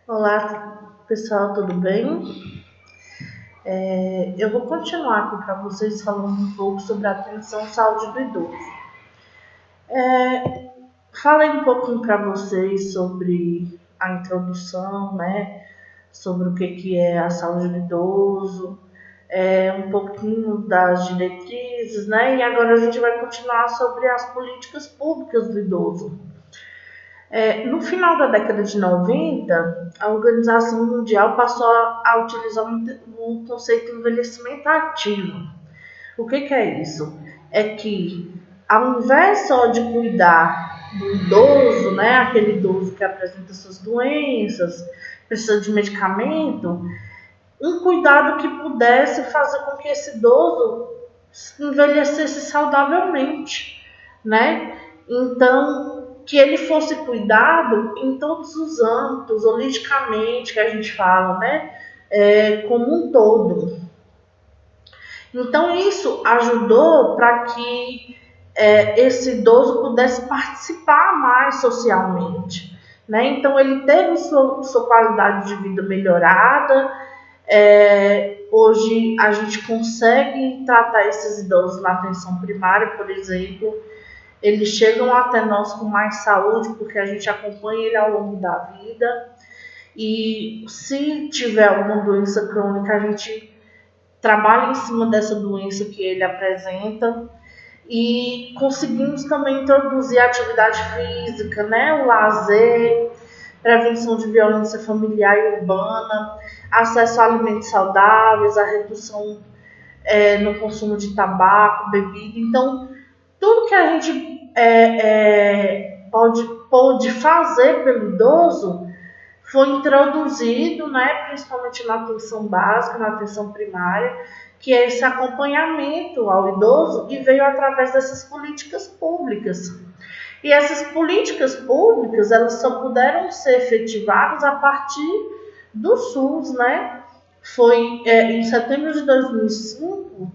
Olá, pessoal, tudo bem? Eu vou continuar aqui para vocês falando um pouco sobre a atenção à saúde do idoso. Falei um pouquinho para vocês sobre a introdução, né? Sobre o que é a saúde do idoso, um pouquinho das diretrizes, né? E agora a gente vai continuar sobre as políticas públicas do idoso. No final da década de 90, a Organização Mundial passou a utilizar o conceito de envelhecimento ativo. O que é isso? É que, ao invés só de cuidar do idoso, né, aquele idoso que apresenta suas doenças, precisa de medicamento, um cuidado que pudesse fazer com que esse idoso envelhecesse saudavelmente, né? Então, que ele fosse cuidado em todos os âmbitos, holisticamente, que a gente fala, né? Como um todo. Então, isso ajudou para que esse idoso pudesse participar mais socialmente, né? Então, ele teve sua qualidade de vida melhorada. Hoje a gente consegue tratar esses idosos na atenção primária, por exemplo. Eles chegam até nós com mais saúde porque a gente acompanha ele ao longo da vida. E se tiver alguma doença crônica, a gente trabalha em cima dessa doença que ele apresenta. E conseguimos também introduzir a atividade física, né? O lazer, prevenção de violência familiar e urbana, acesso a alimentos saudáveis, a redução no consumo de tabaco, bebida. Então, tudo que a gente pode fazer pelo idoso foi introduzido, né, principalmente na atenção básica, na atenção primária, que é esse acompanhamento ao idoso e veio através dessas políticas públicas. E essas políticas públicas, elas só puderam ser efetivadas a partir do SUS, né? Foi em setembro de 2005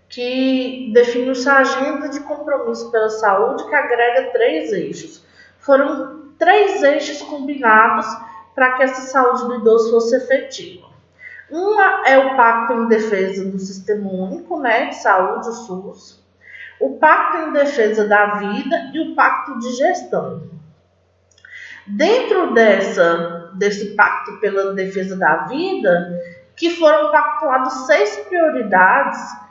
que definiu-se a agenda de compromisso pela saúde, que agrega 3 eixos. Foram 3 eixos combinados para que essa saúde do idoso fosse efetiva. Uma é o Pacto em Defesa do Sistema Único, né, de Saúde, o SUS, o Pacto em Defesa da Vida e o Pacto de Gestão. Dentro desse Pacto pela Defesa da Vida, que foram pactuadas 6 prioridades,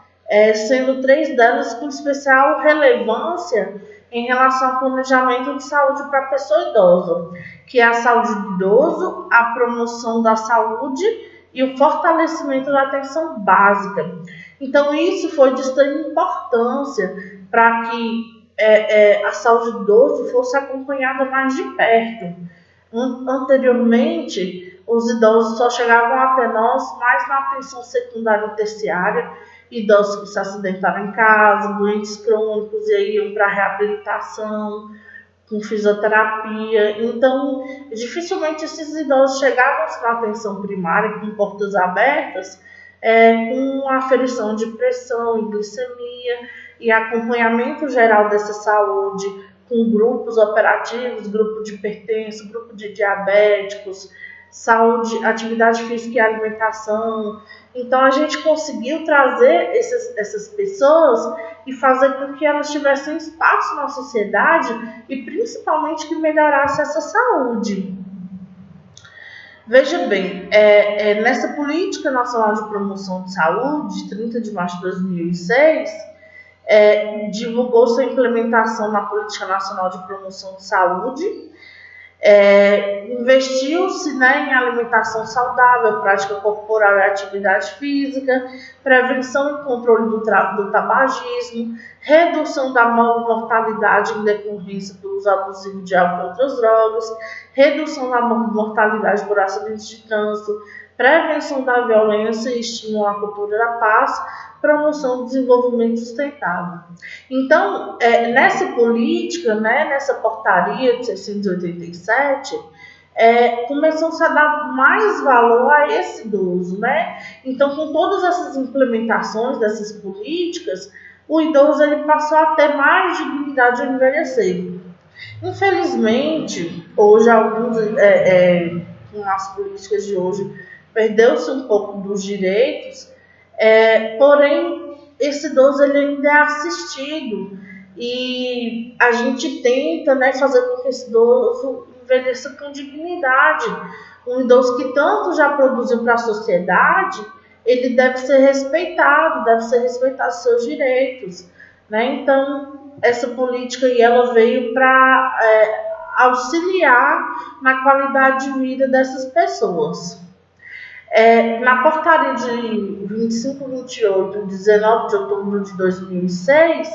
sendo 3 delas com especial relevância em relação ao planejamento de saúde para a pessoa idosa, que é a saúde do idoso, a promoção da saúde e o fortalecimento da atenção básica. Então, isso foi de extrema importância para que a saúde do idoso fosse acompanhada mais de perto. Anteriormente, os idosos só chegavam até nós mais na atenção secundária e terciária, idosos que se acidentaram em casa, doentes crônicos e aí iam para reabilitação, com fisioterapia. Então, dificilmente esses idosos chegavam na atenção primária com portas abertas, com aferição de pressão e glicemia e acompanhamento geral dessa saúde, com grupos operativos, grupo de hipertenso, grupo de diabéticos, saúde, atividade física e alimentação. Então a gente conseguiu trazer essas pessoas e fazer com que elas tivessem espaço na sociedade e principalmente que melhorasse essa saúde. Veja bem, nessa Política Nacional de Promoção de Saúde, de 30 de março de 2006, divulgou sua implementação na Política Nacional de Promoção de Saúde. Investiu-se, né, em alimentação saudável, prática corporal e atividade física, prevenção e controle do tabagismo, redução da mortalidade em decorrência do uso abusivo de álcool e outras drogas, redução da mortalidade por acidentes de trânsito, prevenção da violência e estímulo à cultura da paz, promoção do desenvolvimento sustentável. Então, nessa política, né, nessa portaria de 687, começou-se a dar mais valor a esse idoso, né? Então, com todas essas implementações dessas políticas, o idoso ele passou a ter mais dignidade ao envelhecer. Infelizmente, hoje alguns com as políticas de hoje, perdeu-se um pouco dos direitos, porém, esse idoso ele ainda é assistido e a gente tenta, né, fazer com que esse idoso envelheça com dignidade. Um idoso que tanto já produziu para a sociedade, ele deve ser respeitar seus direitos, né? Então, essa política aí, ela veio para auxiliar na qualidade de vida dessas pessoas. Na portaria de 2528, 19 de outubro de 2006,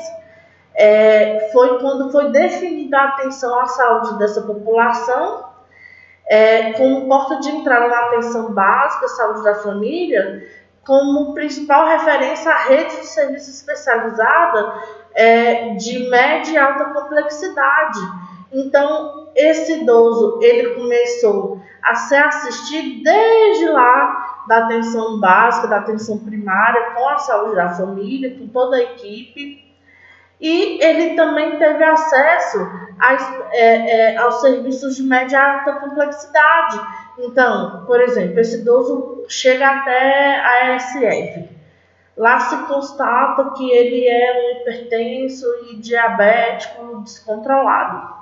foi quando foi definida a atenção à saúde dessa população, como porta de entrada na atenção básica, saúde da família, como principal referência à rede de serviço especializada de média e alta complexidade. Então, esse idoso, ele começou a ser assistido desde lá da atenção básica, da atenção primária, com a saúde da família, com toda a equipe. E ele também teve acesso aos serviços de média e alta complexidade. Então, por exemplo, esse idoso chega até a ASF. Lá se constata que ele é um hipertenso e diabético descontrolado.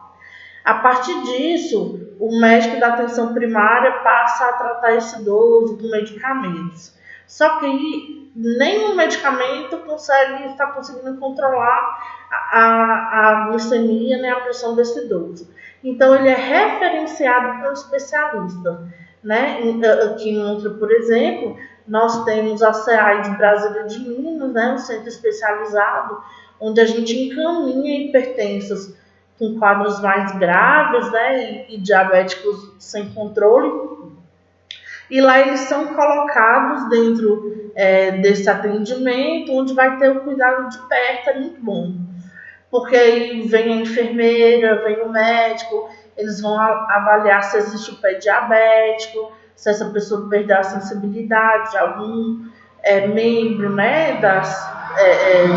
A partir disso, o médico da atenção primária passa a tratar esse idoso com medicamentos. Só que nenhum medicamento está conseguindo controlar a glicemia, né, a pressão desse idoso. Então, ele é referenciado para um especialista. Né? Aqui em Ultra, por exemplo, nós temos a CEAI de Brasília de Minas, né, um centro especializado, onde a gente encaminha hipertensos com quadros mais graves, né, e diabéticos sem controle. E lá eles são colocados dentro desse atendimento, onde vai ter o cuidado de perto, é muito bom. Porque aí vem a enfermeira, vem o médico, eles vão avaliar se existe o pé diabético, se essa pessoa perdeu a sensibilidade de algum membro, né,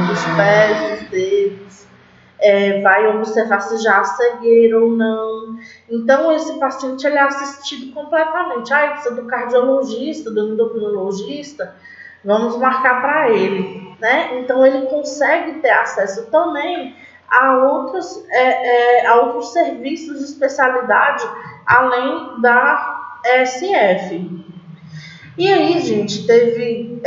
dos pés, dos dedos. Vai observar se já há cegueira ou não. Então, esse paciente ele é assistido completamente. Precisa do cardiologista, do endocrinologista, vamos marcar para ele. Né? Então, ele consegue ter acesso também a outros serviços de especialidade, além da ESF. E aí, gente, teve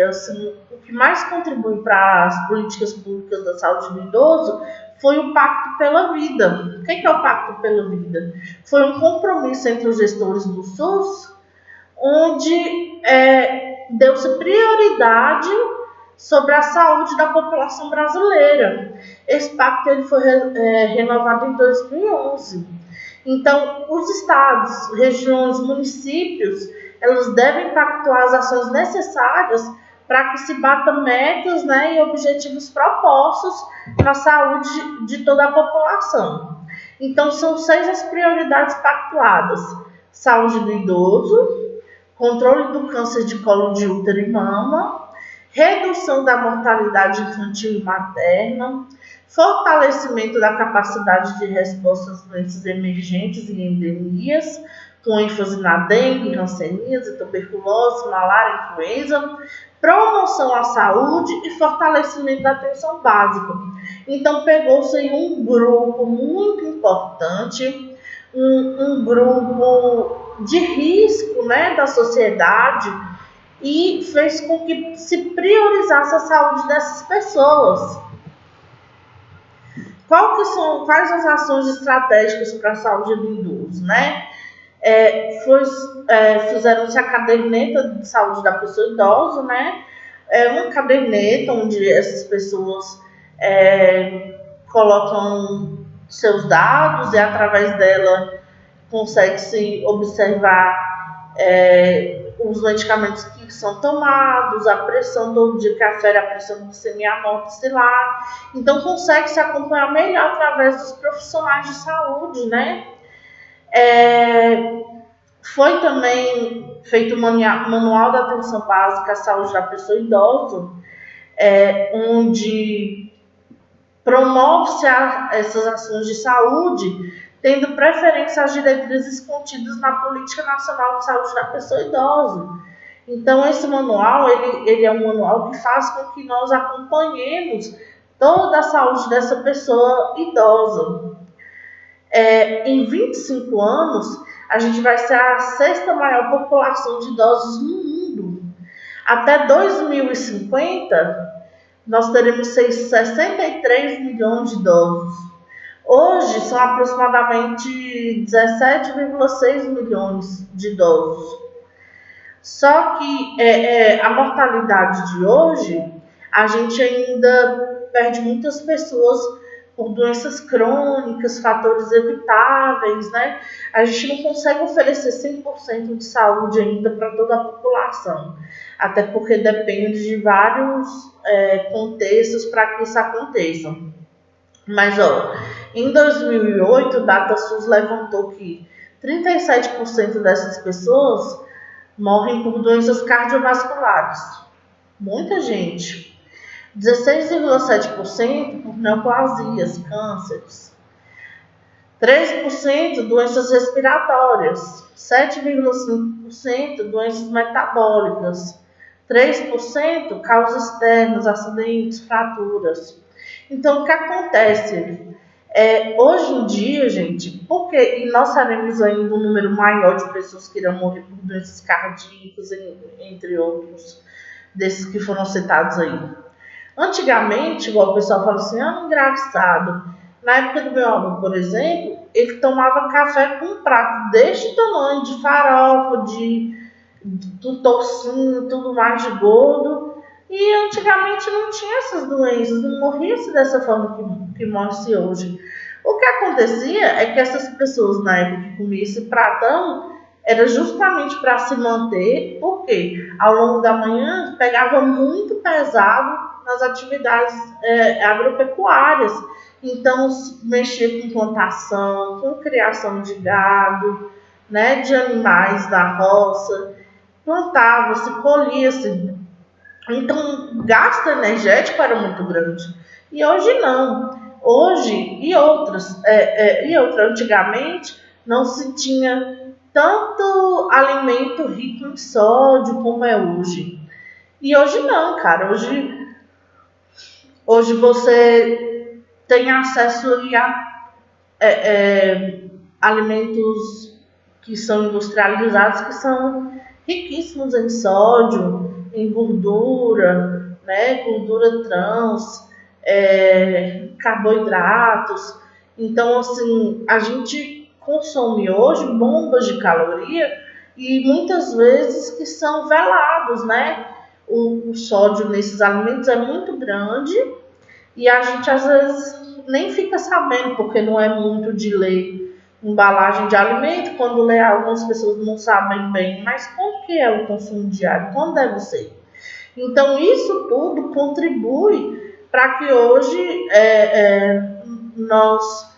assim, o que mais contribui para as políticas públicas da saúde do idoso foi o Pacto pela Vida. O que é o Pacto pela Vida? Foi um compromisso entre os gestores do SUS, onde deu-se prioridade sobre a saúde da população brasileira. Esse pacto ele foi renovado em 2011. Então, os estados, regiões, municípios, eles devem pactuar as ações necessárias para que se batam metas, né, e objetivos propostos na saúde de toda a população. Então, são 6 as prioridades pactuadas: saúde do idoso, controle do câncer de colo de útero e mama, redução da mortalidade infantil e materna, fortalecimento da capacidade de resposta às doenças emergentes e endemias, com ênfase na dengue, hanseníase, tuberculose, malária, influenza, promoção à saúde e fortalecimento da atenção básica. Então, pegou-se aí um grupo muito importante, um grupo de risco, né, da sociedade, e fez com que se priorizasse a saúde dessas pessoas. Quais as ações estratégicas para a saúde do idoso, né? Fizeram-se a caderneta de saúde da pessoa idosa, né? Uma caderneta onde essas pessoas colocam seus dados e através dela consegue-se observar os medicamentos que são tomados, a pressão, todo dia que afere a pressão glicemia, anota-se lá. Então, consegue-se acompanhar melhor através dos profissionais de saúde, né? Foi também feito o Manual da Atenção Básica à Saúde da Pessoa Idosa, onde promove-se essas ações de saúde, tendo preferência às diretrizes contidas na Política Nacional de Saúde da Pessoa Idosa. Então, esse manual, ele é um manual que faz com que nós acompanhemos toda a saúde dessa pessoa idosa. Em 25 anos, a gente vai ser a sexta maior população de idosos no mundo. Até 2050, nós teremos 63 milhões de idosos. Hoje, são aproximadamente 17,6 milhões de idosos. Só que a mortalidade de hoje, a gente ainda perde muitas pessoas por doenças crônicas, fatores evitáveis, né? A gente não consegue oferecer 100% de saúde ainda para toda a população, até porque depende de vários contextos para que isso aconteça. Mas, em 2008, o DataSUS levantou que 37% dessas pessoas morrem por doenças cardiovasculares. Muita gente. 16,7% por neoplasias, cânceres. 3% doenças respiratórias. 7,5% doenças metabólicas. 3% causas externas, acidentes, fraturas. Então, o que acontece? Hoje em dia, gente, e nós teremos ainda um número maior de pessoas que irão morrer por doenças cardíacas, entre outros, desses que foram citados aí. Antigamente, igual o pessoal fala assim, engraçado, na época do meu avô, por exemplo, ele tomava café com um prato deste tamanho, de farofa, de tocinho, tudo mais de gordo. E antigamente não tinha essas doenças, não morria-se dessa forma que morre-se hoje. O que acontecia é que essas pessoas na época que comiam esse pratão era justamente para se manter, porque ao longo da manhã pegava muito pesado nas atividades agropecuárias. Então mexia com plantação, com criação de gado, né, de animais da roça, plantava-se, colhia-se. Então, o gasto energético era muito grande. E hoje não. Hoje, antigamente, não se tinha tanto alimento rico em sódio como é hoje. E hoje não, cara. Hoje você tem acesso a alimentos que são industrializados, que são riquíssimos em sódio, em gordura, né, gordura trans, carboidratos. Então, assim, a gente consome hoje bombas de caloria e muitas vezes que são velados, né? O sódio nesses alimentos é muito grande e a gente às vezes nem fica sabendo, porque não é muito de ler embalagem de alimento. Quando lê, algumas pessoas não sabem bem, mas como que é o consumo diário, como deve ser. Então isso tudo contribui para que hoje nós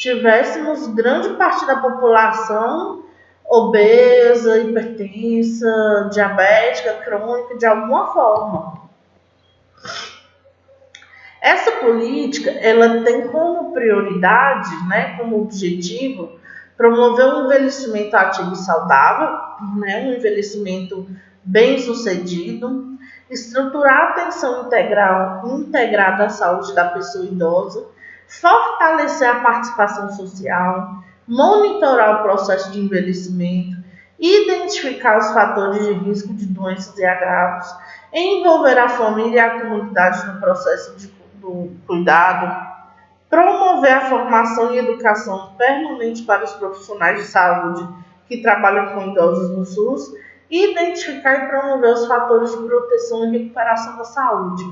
tivéssemos grande parte da população obesa, hipertensa, diabética, crônica, de alguma forma. Essa política, ela tem como prioridade, né, como objetivo, promover um envelhecimento ativo e saudável, né, um envelhecimento bem-sucedido, estruturar a atenção integrada à saúde da pessoa idosa, fortalecer a participação social, monitorar o processo de envelhecimento, identificar os fatores de risco de doenças e agravos, envolver a família e a comunidade no processo do cuidado, promover a formação e educação permanente para os profissionais de saúde que trabalham com idosos no SUS, e identificar e promover os fatores de proteção e recuperação da saúde.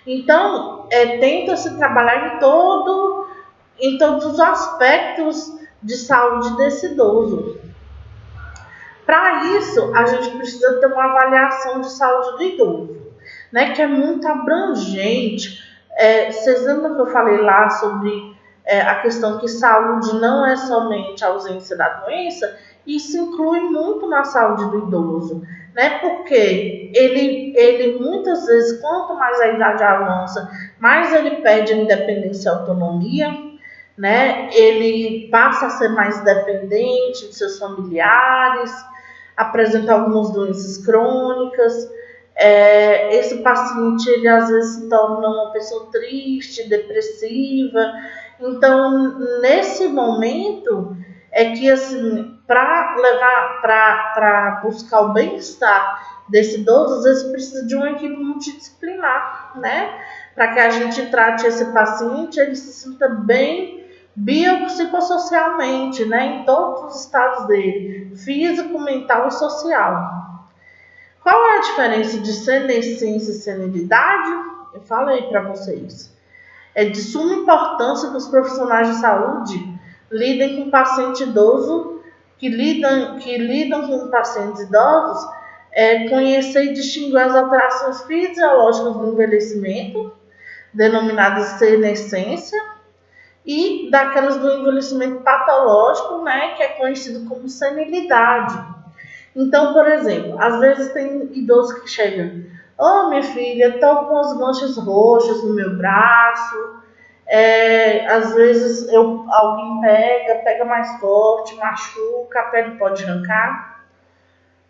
Então, tenta-se trabalhar em todos os aspectos de saúde desse idoso. Para isso, a gente precisa ter uma avaliação de saúde do idoso, né, que é muito abrangente. Vocês lembram que eu falei lá sobre a questão que saúde não é somente a ausência da doença? Isso inclui muito na saúde do idoso, né? Porque ele muitas vezes, quanto mais a idade avança, mais ele perde a independência e a autonomia, né? Ele passa a ser mais dependente de seus familiares, apresenta algumas doenças crônicas. Esse paciente, ele às vezes se torna uma pessoa triste, depressiva. Então, nesse momento, é que assim, para levar, para buscar o bem-estar desse idoso, às vezes precisa de uma equipe multidisciplinar, né? Para que a gente trate esse paciente, ele se sinta bem biopsicossocialmente, né? Em todos os estados dele, físico, mental e social. Qual é a diferença de senescência e senilidade? Eu falei para vocês. É de suma importância que os profissionais de saúde lidem com paciente idoso, que lidam com pacientes idosos, conhecer e distinguir as alterações fisiológicas do envelhecimento, denominadas senescência, e daquelas do envelhecimento patológico, né, que é conhecido como senilidade. Então, por exemplo, às vezes tem idoso que chega, minha filha, estou com as manchas roxas no meu braço, às vezes alguém pega mais forte, machuca, a pele pode arrancar.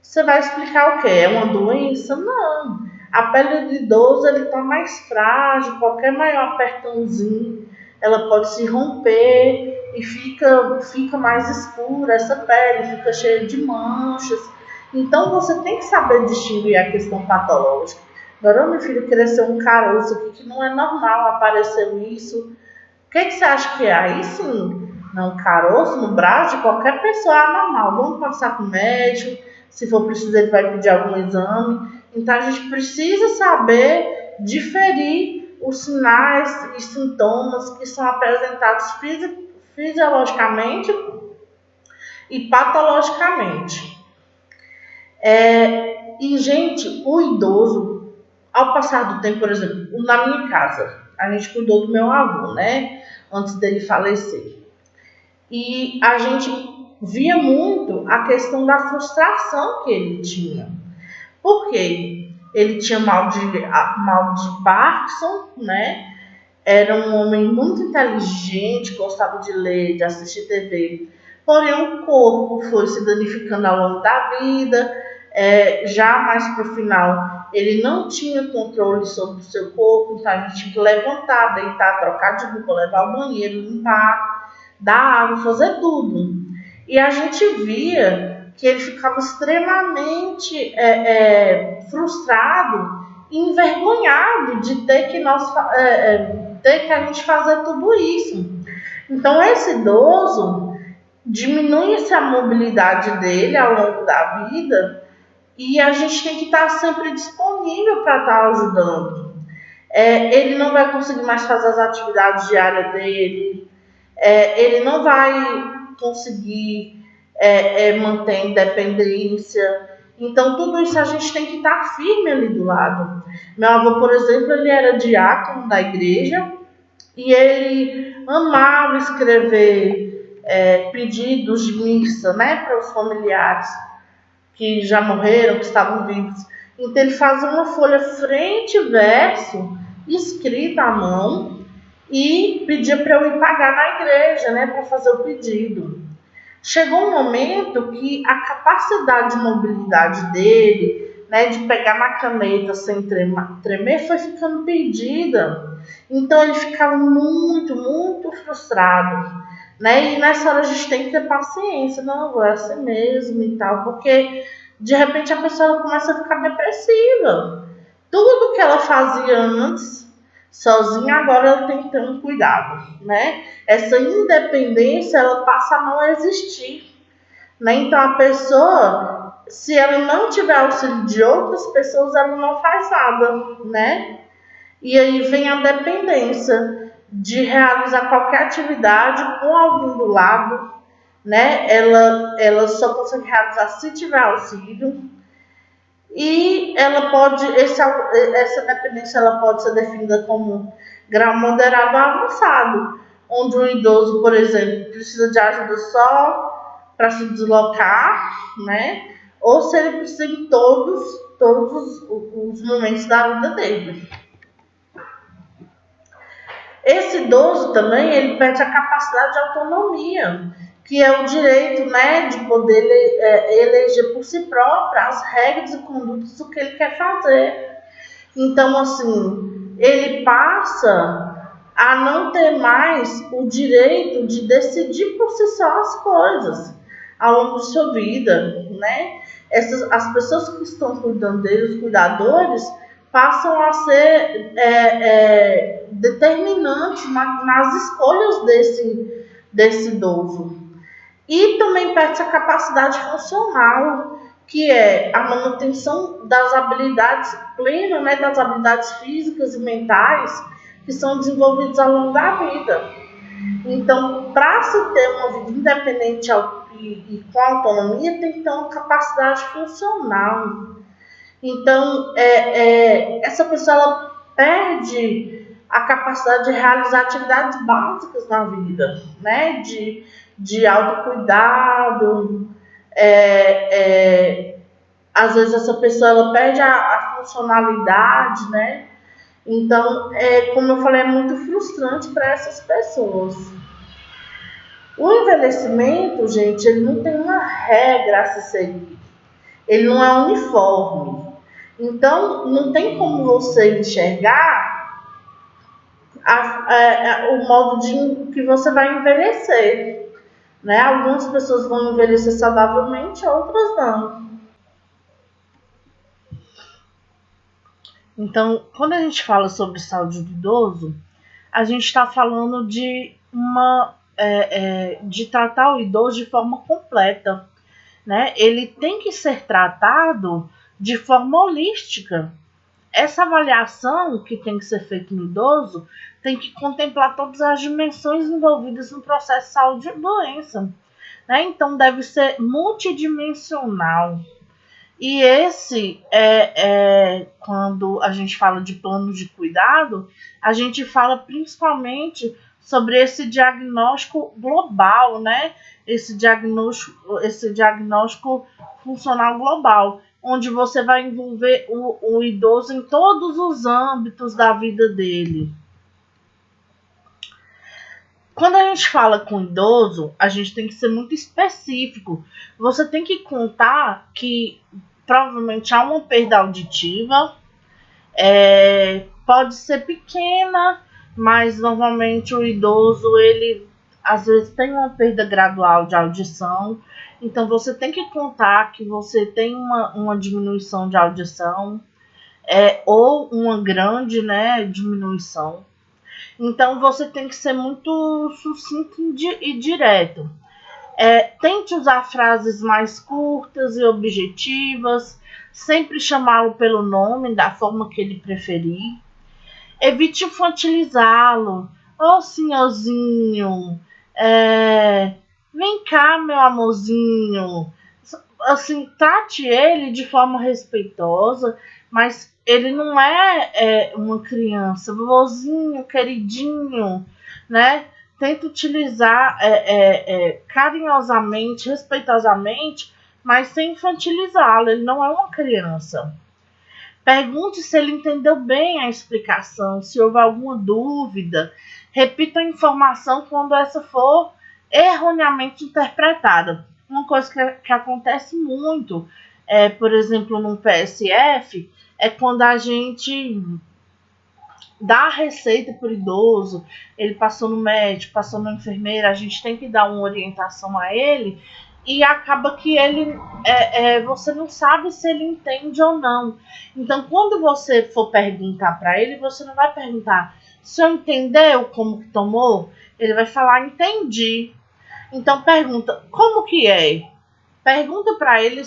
Você vai explicar o quê? É uma doença? Não. A pele do idoso está mais frágil, qualquer maior apertãozinho, ela pode se romper e fica mais escura essa pele, fica cheia de manchas. Então você tem que saber distinguir a questão patológica. Agora, meu filho, cresceu um caroço aqui que não é normal, apareceu isso. O que você acha que é? Aí sim, não, caroço no braço de qualquer pessoa é normal. Vamos passar com o médico, se for preciso ele vai pedir algum exame. Então a gente precisa saber diferir os sinais e sintomas que são apresentados fisiologicamente e patologicamente. E, gente, o idoso, ao passar do tempo, por exemplo, na minha casa, a gente cuidou do meu avô, né? Antes dele falecer. E a gente via muito a questão da frustração que ele tinha. Por quê? Ele tinha mal de Parkinson, né? Era um homem muito inteligente, gostava de ler, de assistir TV. Porém, o corpo foi se danificando ao longo da vida. Já mais para o final, ele não tinha controle sobre o seu corpo, então a gente tinha que levantar, deitar, trocar de roupa, levar ao banheiro, limpar, dar água, fazer tudo. E a gente via que ele ficava extremamente frustrado e envergonhado de ter que a gente fazer tudo isso. Então esse idoso diminui-se a mobilidade dele ao longo da vida e a gente tem que estar sempre disponível para estar ajudando. Ele não vai conseguir mais fazer as atividades diárias dele, ele não vai conseguir manter independência. Então, tudo isso a gente tem que estar firme ali do lado. Meu avô, por exemplo, ele era diácono da igreja e ele amava escrever pedidos de missa, né, para os familiares que já morreram, que estavam vivos. Então, ele fazia uma folha frente e verso, escrita à mão, e pedia para eu ir pagar na igreja, né, para fazer o pedido. Chegou um momento que a capacidade de mobilidade dele, né, de pegar na caneta sem tremer, foi ficando perdida. Então ele ficava muito, muito frustrado, né? E nessa hora a gente tem que ter paciência, não, é assim mesmo e tal, porque de repente a pessoa começa a ficar depressiva. Tudo que ela fazia antes sozinha, agora ela tem que ter um cuidado, né? Essa independência, ela passa a não existir, né? Então a pessoa, se ela não tiver auxílio de outras pessoas, ela não faz nada, né? E aí vem a dependência de realizar qualquer atividade com alguém do lado, né? Ela só consegue realizar se tiver auxílio. E ela pode, essa dependência ela pode ser definida como grau moderado ou avançado, onde um idoso, por exemplo, precisa de ajuda só para se deslocar, né? Ou se ele precisa em todos os momentos da vida dele. Esse idoso também, ele perde a capacidade de autonomia, que é o direito, né, de poder eleger por si próprio as regras e condutas do que ele quer fazer. Então, assim, ele passa a não ter mais o direito de decidir por si só as coisas ao longo de sua vida, né? As pessoas que estão cuidando dele, os cuidadores, passam a ser determinantes nas escolhas desse idoso. E também perde a capacidade funcional, que é a manutenção das habilidades plenas, né, das habilidades físicas e mentais que são desenvolvidas ao longo da vida. Então, para se ter uma vida independente e com autonomia, tem que ter uma capacidade funcional. Então, essa pessoa ela perde a capacidade de realizar atividades básicas na vida, né? De autocuidado. Às vezes essa pessoa ela perde a funcionalidade, né? Então, como eu falei, é muito frustrante para essas pessoas. O envelhecimento, gente, ele não tem uma regra a se seguir. Ele não é uniforme. Então, não tem como você enxergar o modo de que você vai envelhecer. Né? Algumas pessoas vão envelhecer saudavelmente, outras não. Então, quando a gente fala sobre saúde do idoso, a gente está falando de tratar o idoso de forma completa. Né? Ele tem que ser tratado de forma holística. Essa avaliação que tem que ser feita no idoso tem que contemplar todas as dimensões envolvidas no processo de saúde e doença. Né? Então, deve ser multidimensional. E quando a gente fala de planos de cuidado, a gente fala principalmente sobre esse diagnóstico global, né? Esse diagnóstico funcional global, onde você vai envolver o idoso em todos os âmbitos da vida dele. Quando a gente fala com idoso, a gente tem que ser muito específico. Você tem que contar que provavelmente há uma perda auditiva, pode ser pequena, mas normalmente o idoso, ele às vezes tem uma perda gradual de audição. Então você tem que contar que você tem uma diminuição de audição, ou uma grande, né, diminuição. Então você tem que ser muito sucinto e direto. Tente usar frases mais curtas e objetivas, sempre chamá-lo pelo nome, da forma que ele preferir. Evite infantilizá-lo. Ô senhorzinho, vem cá, meu amorzinho. Assim, trate ele de forma respeitosa, mas ele não é uma criança. Vozinho, queridinho, né? Tenta utilizar carinhosamente, respeitosamente, mas sem infantilizá-lo. Ele não é uma criança. Pergunte se ele entendeu bem a explicação, se houve alguma dúvida. Repita a informação quando essa for erroneamente interpretada. Uma coisa que acontece muito, por exemplo, no PSF, é quando a gente dá a receita para o idoso, ele passou no médico, passou na enfermeira, a gente tem que dar uma orientação a ele, e acaba que ele você não sabe se ele entende ou não. Então, quando você for perguntar para ele, você não vai perguntar: o senhor entendeu como que tomou? Ele vai falar: entendi. Então, pergunta: como que é? Pergunta para ele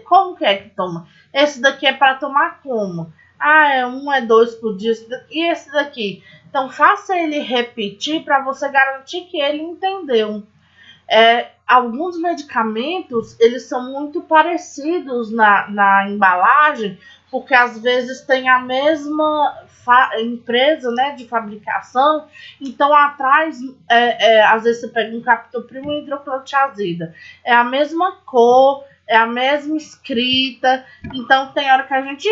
como que é que toma. Esse daqui é para tomar como? É 2 por dia. E esse daqui? Então, faça ele repetir para você garantir que ele entendeu. Alguns medicamentos, eles são muito parecidos na embalagem, porque às vezes tem a mesma empresa, né, de fabricação. Então, atrás, às vezes você pega um captopril e hidroclorotiazida. É a mesma cor, é a mesma escrita. Então, tem hora que a gente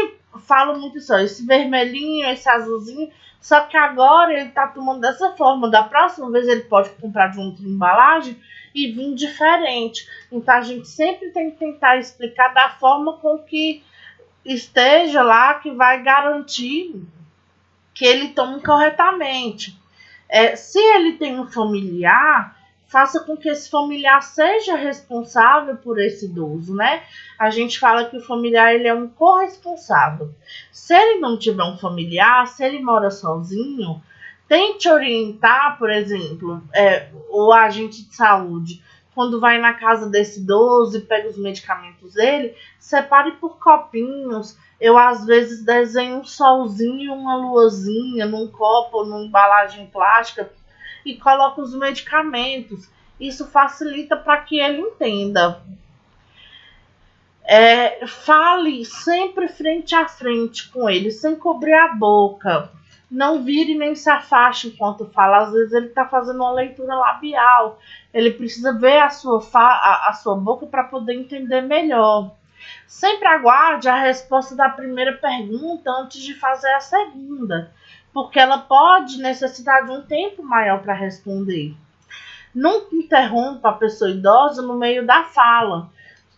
fala muito isso. Esse vermelhinho, esse azulzinho, Só que agora ele está tomando dessa forma. Da próxima vez ele pode comprar de outra embalagem e vir diferente. Então a gente sempre tem que tentar explicar da forma com que esteja lá, que vai garantir que ele tome corretamente. Se ele tem um familiar, faça com que esse familiar seja responsável por esse idoso, né? A gente fala que o familiar ele é um corresponsável. Se ele não tiver um familiar, se ele mora sozinho, tente orientar, por exemplo, o agente de saúde, quando vai na casa desse idoso e pega os medicamentos dele, separe por copinhos. Eu, às vezes, desenho um solzinho e uma luazinha num copo ou numa embalagem plástica e coloco os medicamentos. Isso facilita para que ele entenda. Fale sempre frente a frente com ele, sem cobrir a boca. Não vire nem se afaste enquanto fala. Às vezes ele está fazendo uma leitura labial. Ele precisa ver a sua boca para poder entender melhor. Sempre aguarde a resposta da primeira pergunta antes de fazer a segunda, porque ela pode necessitar de um tempo maior para responder. Nunca interrompa a pessoa idosa no meio da fala,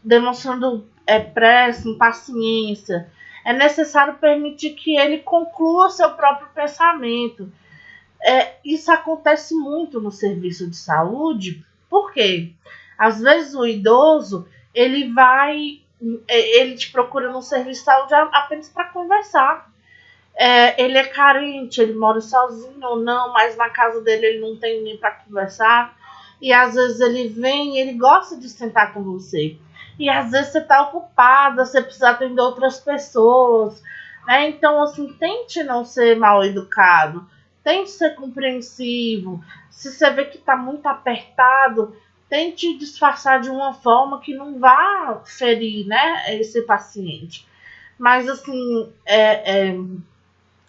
demonstrando pressa, impaciência. É necessário permitir que ele conclua seu próprio pensamento. Isso acontece muito no serviço de saúde, porque às vezes o idoso ele te procura no serviço de saúde apenas para conversar. Ele é carente, ele mora sozinho ou não, mas na casa dele ele não tem ninguém para conversar. E às vezes ele vem e ele gosta de sentar com você. E às vezes você está ocupada, você precisa atender outras pessoas. Né? Então, assim, tente não ser mal educado, tente ser compreensivo. Se você vê que está muito apertado, tente disfarçar de uma forma que não vá ferir, né, esse paciente. Mas, assim,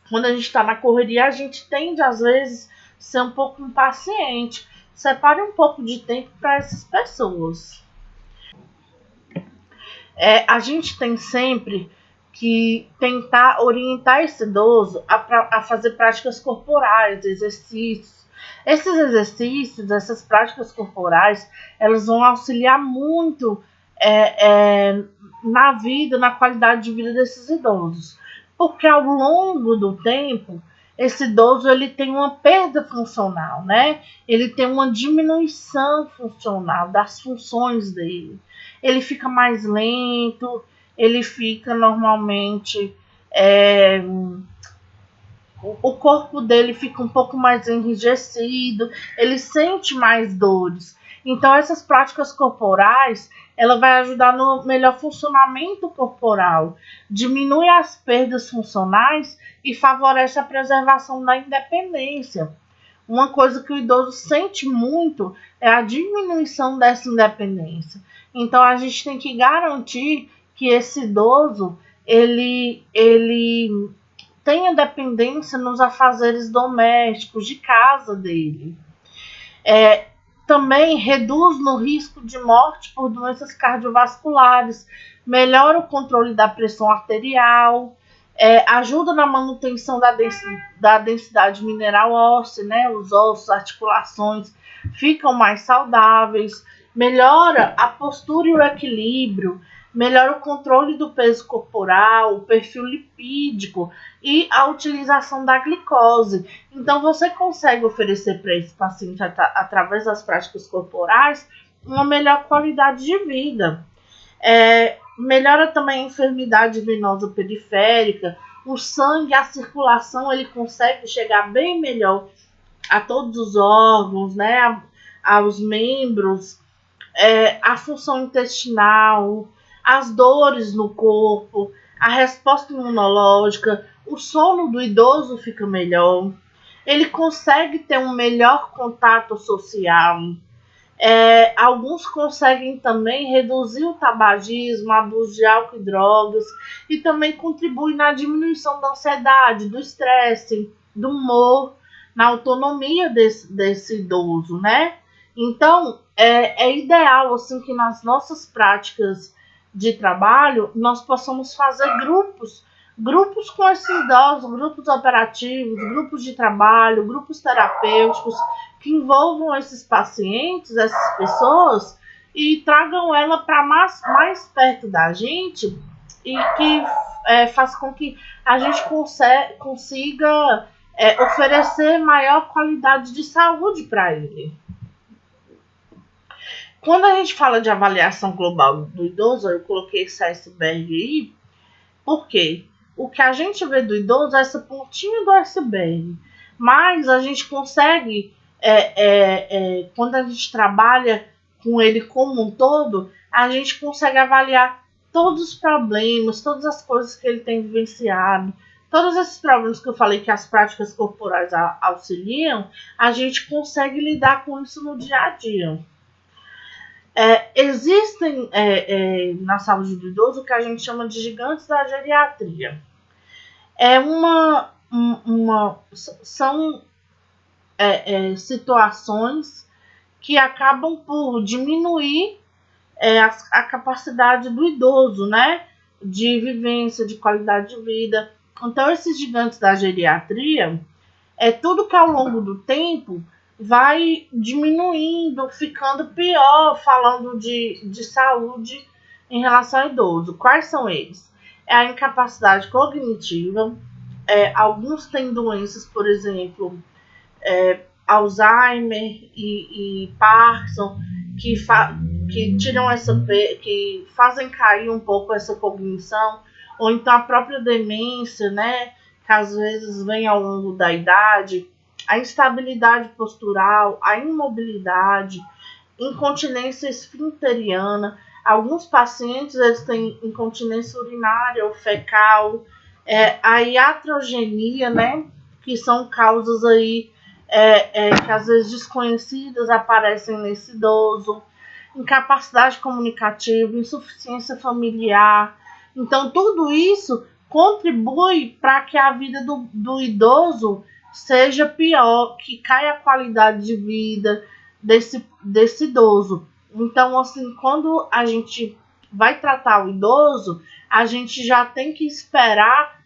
quando a gente está na correria, a gente tende, às vezes, ser um pouco impaciente. Separe um pouco de tempo para essas pessoas. A gente tem sempre que tentar orientar esse idoso a fazer práticas corporais, exercícios. Esses exercícios, essas práticas corporais, elas vão auxiliar muito na vida, na qualidade de vida desses idosos. Porque ao longo do tempo, esse idoso ele tem uma perda funcional, né? Ele tem uma diminuição funcional das funções dele. Ele fica mais lento, ele fica normalmente... o corpo dele fica um pouco mais enrijecido, ele sente mais dores. Então, essas práticas corporais, ela vai ajudar no melhor funcionamento corporal, diminui as perdas funcionais e favorece a preservação da independência. Uma coisa que o idoso sente muito é a diminuição dessa independência. Então, a gente tem que garantir que esse idoso, ele tenha dependência nos afazeres domésticos de casa dele. Também reduz no risco de morte por doenças cardiovasculares, melhora o controle da pressão arterial, ajuda na manutenção da densidade mineral óssea, né? Os ossos, articulações ficam mais saudáveis, melhora a postura e o equilíbrio, melhora o controle do peso corporal, o perfil lipídico e a utilização da glicose. Então, você consegue oferecer para esse paciente, através das práticas corporais, uma melhor qualidade de vida. Melhora também a enfermidade venosa periférica, o sangue, a circulação, ele consegue chegar bem melhor a todos os órgãos, né, aos membros, a função intestinal, as dores no corpo, a resposta imunológica, o sono do idoso fica melhor, ele consegue ter um melhor contato social. Alguns conseguem também reduzir o tabagismo, abuso de álcool e drogas, e também contribuem na diminuição da ansiedade, do estresse, do humor, na autonomia desse idoso, né? Então, é ideal assim, que nas nossas práticas de trabalho nós possamos fazer grupos Grupos com esses idosos, grupos operativos, grupos de trabalho, grupos terapêuticos que envolvam esses pacientes, essas pessoas, e tragam ela para mais perto da gente e que faz com que a gente consiga oferecer maior qualidade de saúde para ele. Quando a gente fala de avaliação global do idoso, eu coloquei esse iceberg aí, por quê? O que a gente vê do idoso é essa pontinha do iceberg, mas a gente consegue, quando a gente trabalha com ele como um todo, a gente consegue avaliar todos os problemas, todas as coisas que ele tem vivenciado, todos esses problemas que eu falei que as práticas corporais auxiliam, a gente consegue lidar com isso no dia a dia. Existem na saúde do idoso o que a gente chama de gigantes da geriatria. São situações que acabam por diminuir a capacidade do idoso, né, de vivência, de qualidade de vida. Então, esses gigantes da geriatria é tudo que ao longo do tempo vai diminuindo, ficando pior, falando de saúde em relação ao idoso. Quais são eles? É a incapacidade cognitiva, alguns têm doenças, por exemplo, Alzheimer e Parkinson, que tiram que fazem cair um pouco essa cognição, ou então a própria demência, né, que às vezes vem ao longo da idade, a instabilidade postural, a imobilidade, incontinência esfinteriana. Alguns pacientes eles têm incontinência urinária ou fecal, a iatrogenia, né, que são causas aí que às vezes desconhecidas aparecem nesse idoso, incapacidade comunicativa, insuficiência familiar. Então, tudo isso contribui para que a vida do idoso seja pior, que caia a qualidade de vida desse idoso. Então, assim, quando a gente vai tratar o idoso, a gente já tem que esperar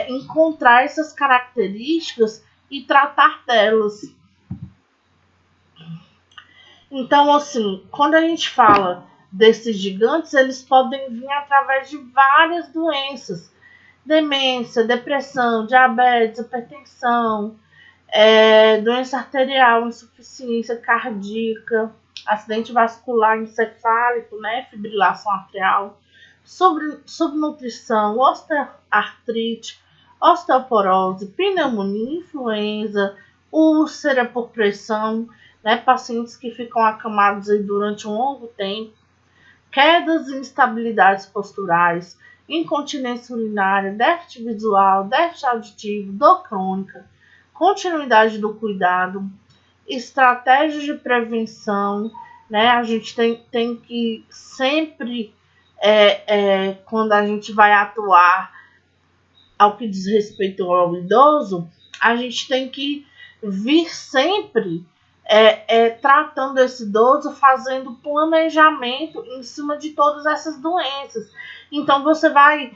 encontrar essas características e tratar delas. Então, assim, quando a gente fala desses gigantes, eles podem vir através de várias doenças. Demência, depressão, diabetes, hipertensão, doença arterial, insuficiência cardíaca, acidente vascular encefálico, né, fibrilação atrial, subnutrição, osteoartrite, osteoporose, pneumonia, influenza, úlcera por pressão, né, pacientes que ficam acamados aí durante um longo tempo, quedas e instabilidades posturais, incontinência urinária, déficit visual, déficit auditivo, dor crônica, continuidade do cuidado, estratégias de prevenção, né? A gente tem que sempre, quando a gente vai atuar ao que diz respeito ao idoso, a gente tem que vir sempre tratando esse idoso, fazendo planejamento em cima de todas essas doenças. Então, você vai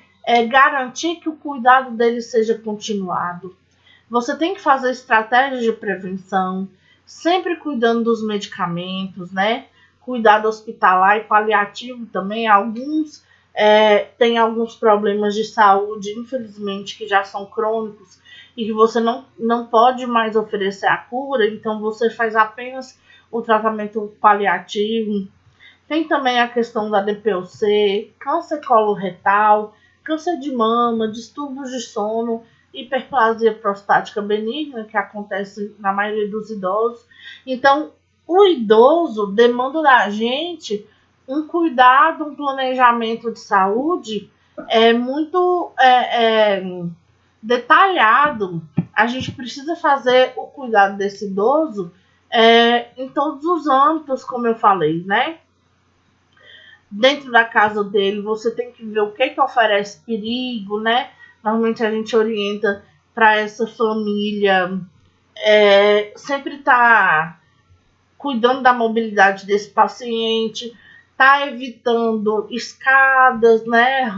garantir que o cuidado dele seja continuado. Você tem que fazer estratégias de prevenção, sempre cuidando dos medicamentos, né? Cuidado hospitalar e paliativo também. Alguns têm alguns problemas de saúde, infelizmente, que já são crônicos e que você não pode mais oferecer a cura, então você faz apenas o tratamento paliativo. Tem também a questão da DPOC, câncer coloretal, câncer de mama, distúrbios de sono, hiperplasia prostática benigna, que acontece na maioria dos idosos. Então, o idoso demanda da gente um cuidado, um planejamento de saúde muito detalhado. A gente precisa fazer o cuidado desse idoso em todos os âmbitos, como eu falei, né? Dentro da casa dele, você tem que ver o que oferece perigo, né? Normalmente a gente orienta para essa família sempre tá cuidando da mobilidade desse paciente, tá evitando escadas, né?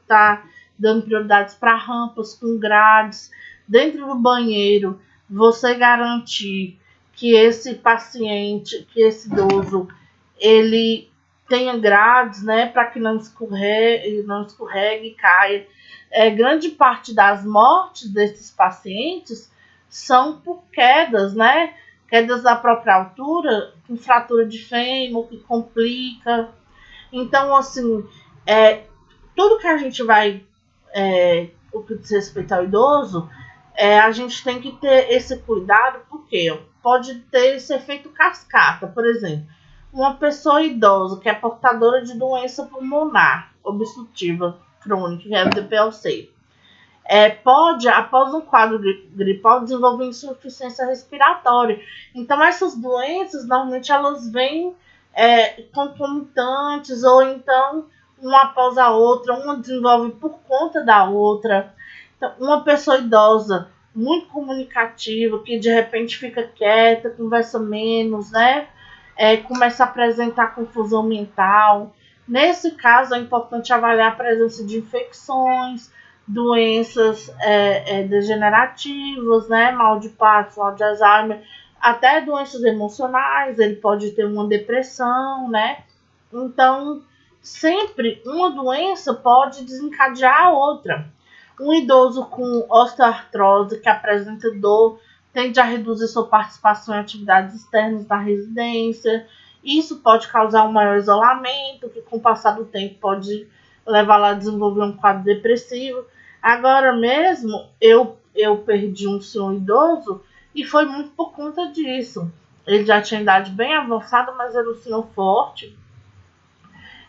Tá dando prioridades para rampas com grades. Dentro do banheiro, você garantir que esse paciente, que esse idoso, ele tenha grades, né, para que não escorregue e caia. Grande parte das mortes desses pacientes são por quedas, né? Quedas da própria altura, com fratura de fêmur, que complica. Então, assim, tudo que a gente vai, o que diz respeito ao idoso, a gente tem que ter esse cuidado, porque pode ter esse efeito cascata. Por exemplo, uma pessoa idosa que é portadora de doença pulmonar obstrutiva crônica, que é o DPLC, pode, após um quadro gripal, desenvolver insuficiência respiratória. Então, essas doenças, normalmente, elas vêm concomitantes, ou então, uma após a outra, uma desenvolve por conta da outra. Então, uma pessoa idosa, muito comunicativa, que de repente fica quieta, conversa menos, né? Começa a apresentar confusão mental. Nesse caso, é importante avaliar a presença de infecções, doenças degenerativas, né? Mal de Parkinson, mal de Alzheimer, até doenças emocionais, ele pode ter uma depressão, né? Então, sempre uma doença pode desencadear a outra. Um idoso com osteoartrose que apresenta dor tende a reduzir sua participação em atividades externas da residência. Isso pode causar um maior isolamento, que com o passar do tempo pode levar a desenvolver um quadro depressivo. Agora mesmo, eu perdi um senhor idoso e foi muito por conta disso. Ele já tinha idade bem avançada, mas era um senhor forte.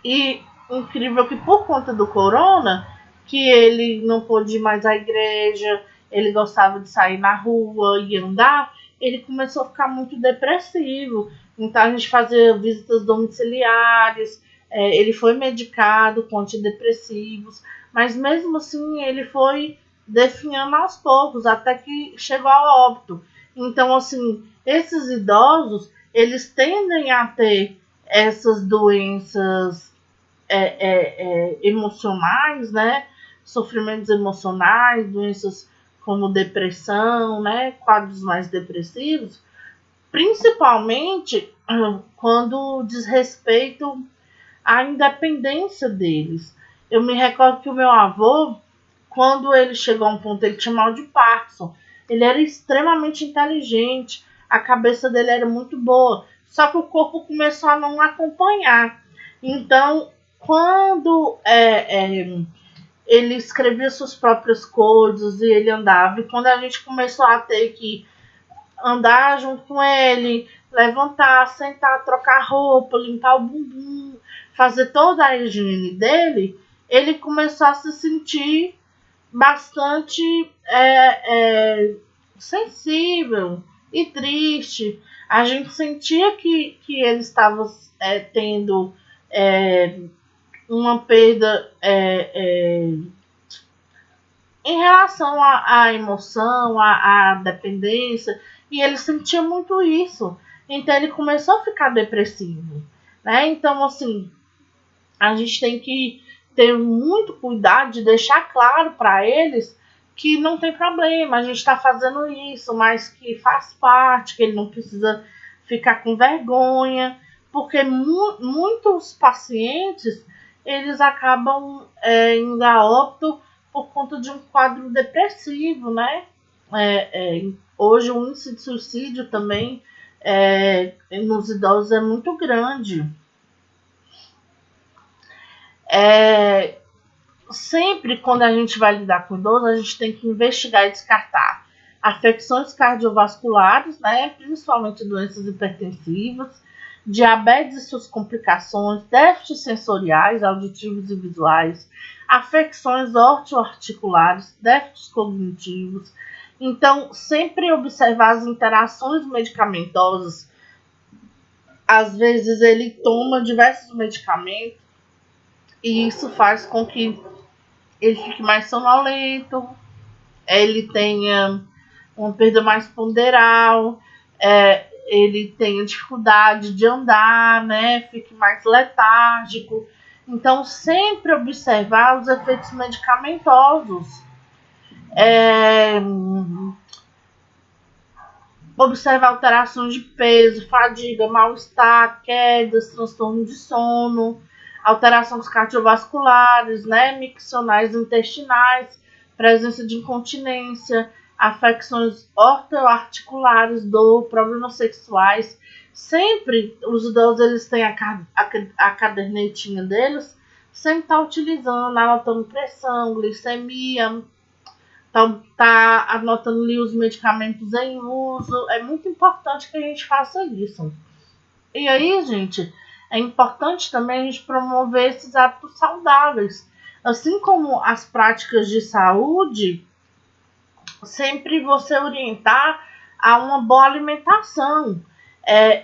E incrível que por conta do corona, que ele não pôde ir mais à igreja, ele gostava de sair na rua e andar, ele começou a ficar muito depressivo. Então a gente fazia visitas domiciliares, ele foi medicado com antidepressivos, mas mesmo assim ele foi definhando aos poucos, até que chegou ao óbito. Então, assim, esses idosos, eles tendem a ter essas doenças emocionais, né? Sofrimentos emocionais, doenças como depressão, né? Quadros mais depressivos, principalmente quando diz respeito à independência deles. Eu me recordo que o meu avô, quando ele chegou a um ponto, ele tinha mal de Parkinson, ele era extremamente inteligente, a cabeça dele era muito boa, só que o corpo começou a não acompanhar. Então, quando ele escrevia suas próprias coisas e ele andava, e quando a gente começou a ter que andar junto com ele, levantar, sentar, trocar roupa, limpar o bumbum, fazer toda a higiene dele, ele começou a se sentir bastante sensível e triste. A gente sentia que ele estava tendo uma perda em relação à emoção, à dependência, e ele sentia muito isso. Então ele começou a ficar depressivo, né? Então, assim, a gente tem que ter muito cuidado de deixar claro para eles que não tem problema, a gente está fazendo isso, mas que faz parte, que ele não precisa ficar com vergonha, porque muitos pacientes, eles acabam indo a óbito por conta de um quadro depressivo, né? Hoje o índice de suicídio também nos idosos é muito grande. Sempre quando a gente vai lidar com idoso, a gente tem que investigar e descartar afecções cardiovasculares, né, principalmente doenças hipertensivas, diabetes e suas complicações, déficits sensoriais, auditivos e visuais, afecções ortoarticulares, déficits cognitivos. Então, sempre observar as interações medicamentosas. Às vezes ele toma diversos medicamentos e isso faz com que ele fique mais sonolento, ele tenha uma perda mais ponderal, ele tenha dificuldade de andar, né? Fique mais letárgico. Então, sempre observar os efeitos medicamentosos. Observar alterações de peso, fadiga, mal-estar, quedas, transtorno de sono, alterações cardiovasculares, né, miccionais intestinais, presença de incontinência, afecções ortoarticulares, dor, problemas sexuais. Sempre os idosos eles têm a cadernetinha deles, sempre tá utilizando, anotando pressão, glicemia, tá anotando ali os medicamentos em uso. É muito importante que a gente faça isso. E aí, gente, é importante também a gente promover esses hábitos saudáveis. Assim como as práticas de saúde, sempre você orientar a uma boa alimentação.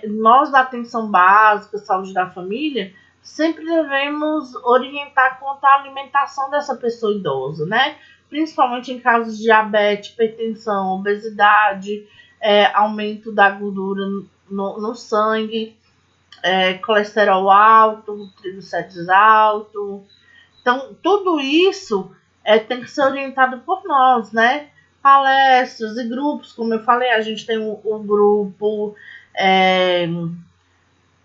Nós da atenção básica, saúde da família, sempre devemos orientar quanto à alimentação dessa pessoa idosa, né? Principalmente em casos de diabetes, hipertensão, obesidade, aumento da gordura no sangue, colesterol alto, triglicéridos alto. Então, tudo isso tem que ser orientado por nós, né? Palestras e grupos, como eu falei, a gente tem o grupo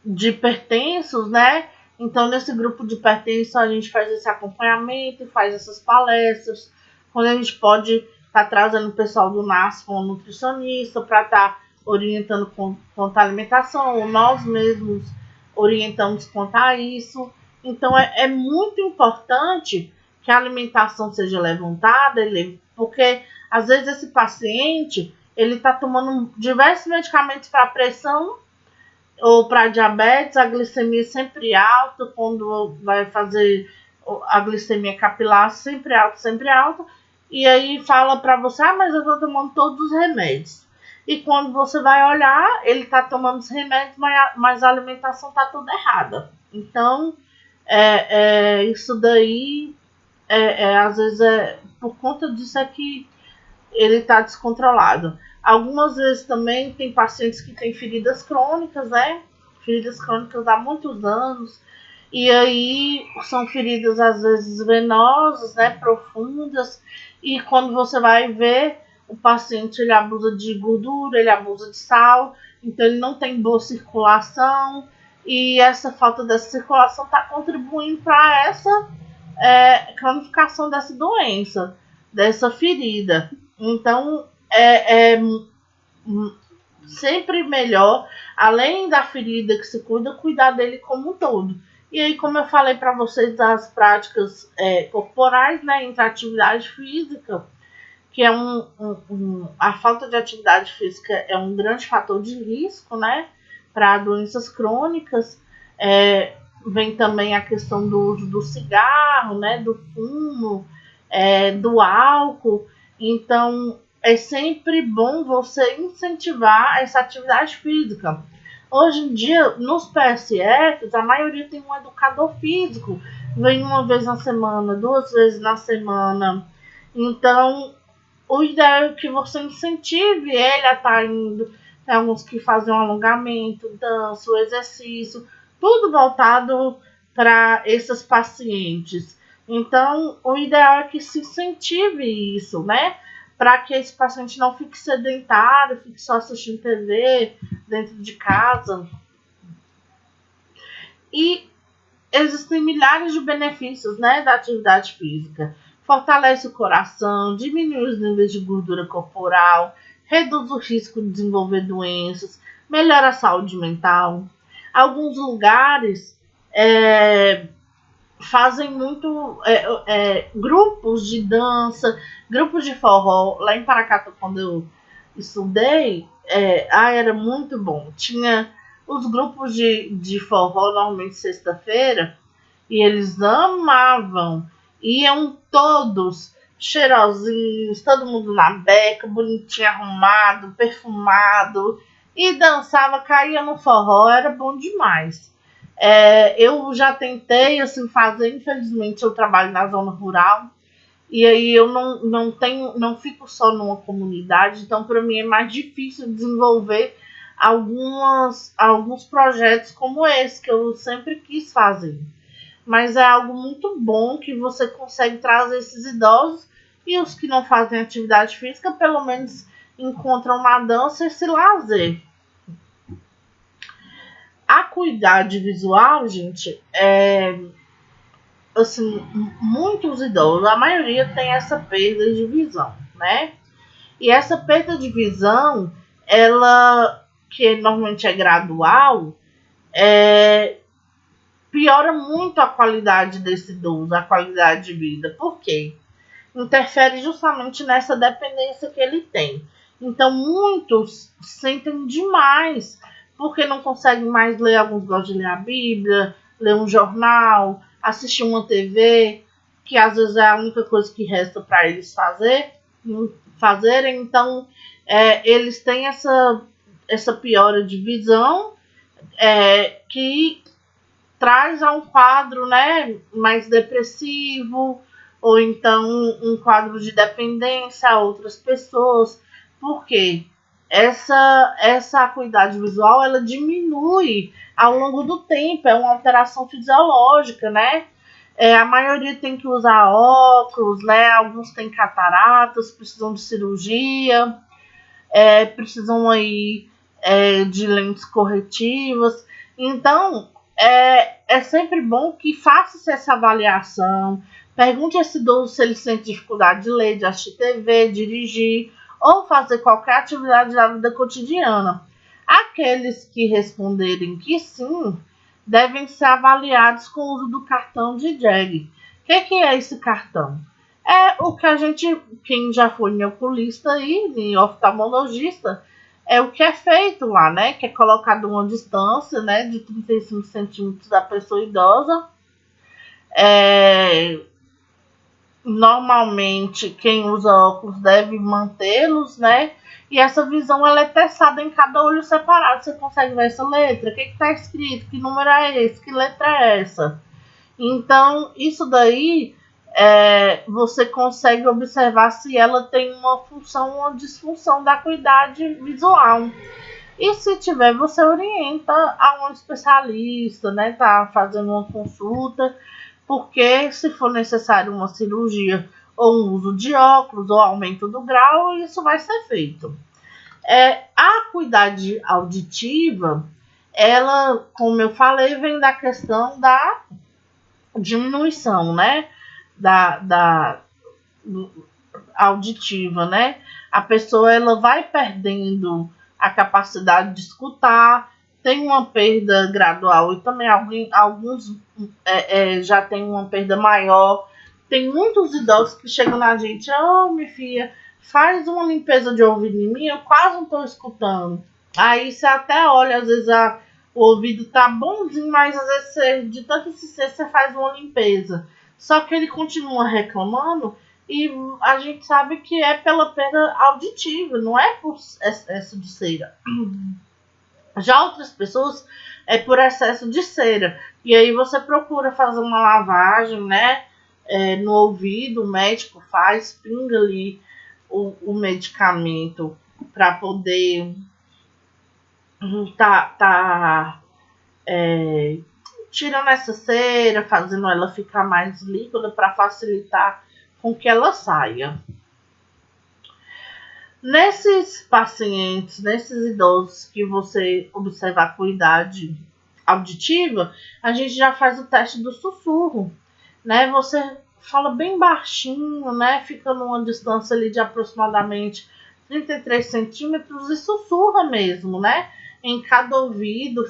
de hipertensos, né? Então, nesse grupo de hipertensos, a gente faz esse acompanhamento, faz essas palestras, quando a gente pode estar trazendo o pessoal do NAS com um nutricionista para estar orientando quanto à alimentação, ou nós mesmos orientamos quanto a isso. Então, é muito importante que a alimentação seja levantada, porque às vezes esse paciente ele está tomando diversos medicamentos para pressão ou para diabetes, a glicemia sempre alta, quando vai fazer a glicemia capilar sempre alta, e aí fala para você, mas eu estou tomando todos os remédios. E quando você vai olhar, ele está tomando os remédios, mas a alimentação está toda errada. Então, isso daí, às vezes, por conta disso é que ele está descontrolado. Algumas vezes também tem pacientes que têm feridas crônicas, né? Feridas crônicas há muitos anos. E aí são feridas às vezes venosas, né? Profundas. E quando você vai ver, o paciente ele abusa de gordura, ele abusa de sal. Então ele não tem boa circulação. E essa falta dessa circulação está contribuindo para essa cronificação dessa doença, dessa ferida. Então, sempre melhor, além da ferida que se cuida, cuidar dele como um todo. E aí, como eu falei para vocês das práticas corporais, né, entre atividade física, que é a falta de atividade física é um grande fator de risco, né, para doenças crônicas. Vem também a questão do uso do cigarro, né, do fumo, do álcool. Então, é sempre bom você incentivar essa atividade física. Hoje em dia, nos PSFs, a maioria tem um educador físico. Vem uma vez na semana, 2 vezes na semana. Então, o ideal é que você incentive ele a estar indo. Tem alguns que fazem um alongamento, dança, o exercício, tudo voltado para esses pacientes. Então, o ideal é que se incentive isso, né? Para que esse paciente não fique sedentário, fique só assistindo TV dentro de casa. E existem milhares de benefícios, né, da atividade física. Fortalece o coração, diminui os níveis de gordura corporal, reduz o risco de desenvolver doenças, melhora a saúde mental. Alguns lugares fazem muito grupos de dança, grupos de forró. Lá em Paracatu, quando eu estudei, era muito bom. Tinha os grupos de forró, normalmente sexta-feira, e eles amavam. Iam todos cheirosinhos, todo mundo na beca, bonitinho, arrumado, perfumado, e dançava, caía no forró, era bom demais. Eu já tentei assim fazer, infelizmente eu trabalho na zona rural, e aí eu não fico só numa comunidade, então para mim é mais difícil desenvolver alguns projetos como esse que eu sempre quis fazer. mas é algo muito bom que você consegue trazer esses idosos, e os que não fazem atividade física, pelo menos encontram na dança esse lazer. A acuidade visual, gente, assim, muitos idosos, a maioria tem essa perda de visão, né? E essa perda de visão, ela, que normalmente é gradual, piora muito a qualidade desse idoso, a qualidade de vida. Por quê? Interfere justamente nessa dependência que ele tem. Então, muitos sentem demais, porque não conseguem mais ler. Alguns gostam de ler a Bíblia, ler um jornal, assistir uma TV, que às vezes é a única coisa que resta para eles fazerem. Então, eles têm essa piora de visão, que traz a um quadro, né, mais depressivo, ou então um quadro de dependência a outras pessoas. Por quê? Essa acuidade visual, ela diminui ao longo do tempo, é uma alteração fisiológica, né? A maioria tem que usar óculos, né? Alguns têm cataratas, precisam de cirurgia, precisam aí de lentes corretivas. Então, é sempre bom que faça essa avaliação. Pergunte a esse idoso se ele sente dificuldade de ler, de assistir TV, dirigir ou fazer qualquer atividade da vida cotidiana. Aqueles que responderem que sim, devem ser avaliados com o uso do cartão de Jag. O que é esse cartão? É o que a gente, quem já foi em oculista e em oftalmologista, é o que é feito lá, né? Que é colocado uma distância, né, de 35 centímetros da pessoa idosa. Normalmente, quem usa óculos deve mantê-los, né? E essa visão, ela é testada em cada olho separado. Você consegue ver essa letra? O que está escrito? Que número é esse? Que letra é essa? Então, isso daí você consegue observar se ela tem uma função ou uma disfunção da acuidade visual. E se tiver, você orienta a um especialista, né? Tá fazendo uma consulta, porque se for necessário uma cirurgia ou um uso de óculos ou aumento do grau, isso vai ser feito. A acuidade auditiva, ela, como eu falei, vem da questão da diminuição, né? Da auditiva, né? A pessoa, ela vai perdendo a capacidade de escutar, tem uma perda gradual e também alguns já tem uma perda maior. Tem muitos idosos que chegam na gente: minha filha, faz uma limpeza de ouvido em mim, eu quase não estou escutando. Aí você até olha, às vezes o ouvido tá bonzinho, mas às vezes de tanto insistir você faz uma limpeza. Só que ele continua reclamando, e a gente sabe que é pela perda auditiva, não é por excesso de cera. Já outras pessoas é por excesso de cera. E aí você procura fazer uma lavagem, né? No ouvido, o médico faz, pinga ali o medicamento para poder tirando essa cera, fazendo ela ficar mais líquida para facilitar com que ela saia. Nesses pacientes, nesses idosos que você observa a acuidade auditiva, a gente já faz o teste do sussurro, né? Você fala bem baixinho, né? Fica numa distância ali de aproximadamente 33 centímetros e sussurra mesmo, né? Em cada ouvido,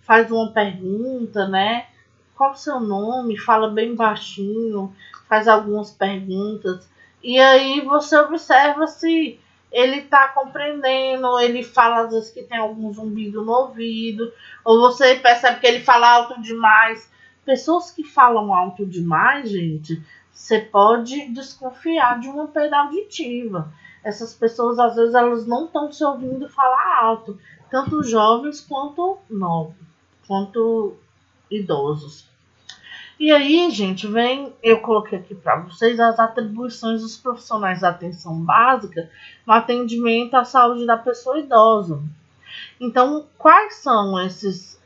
faz uma pergunta, né? Qual o seu nome? Fala bem baixinho, faz algumas perguntas. E aí você observa se ele está compreendendo. Ele fala às vezes que tem algum zumbido no ouvido, ou você percebe que ele fala alto demais. Pessoas que falam alto demais, gente, você pode desconfiar de uma perda auditiva. Essas pessoas, às vezes, elas não estão se ouvindo falar alto, tanto jovens quanto novos, quanto idosos. E aí, gente, eu coloquei aqui para vocês as atribuições dos profissionais da atenção básica no atendimento à saúde da pessoa idosa. Então, quais são essas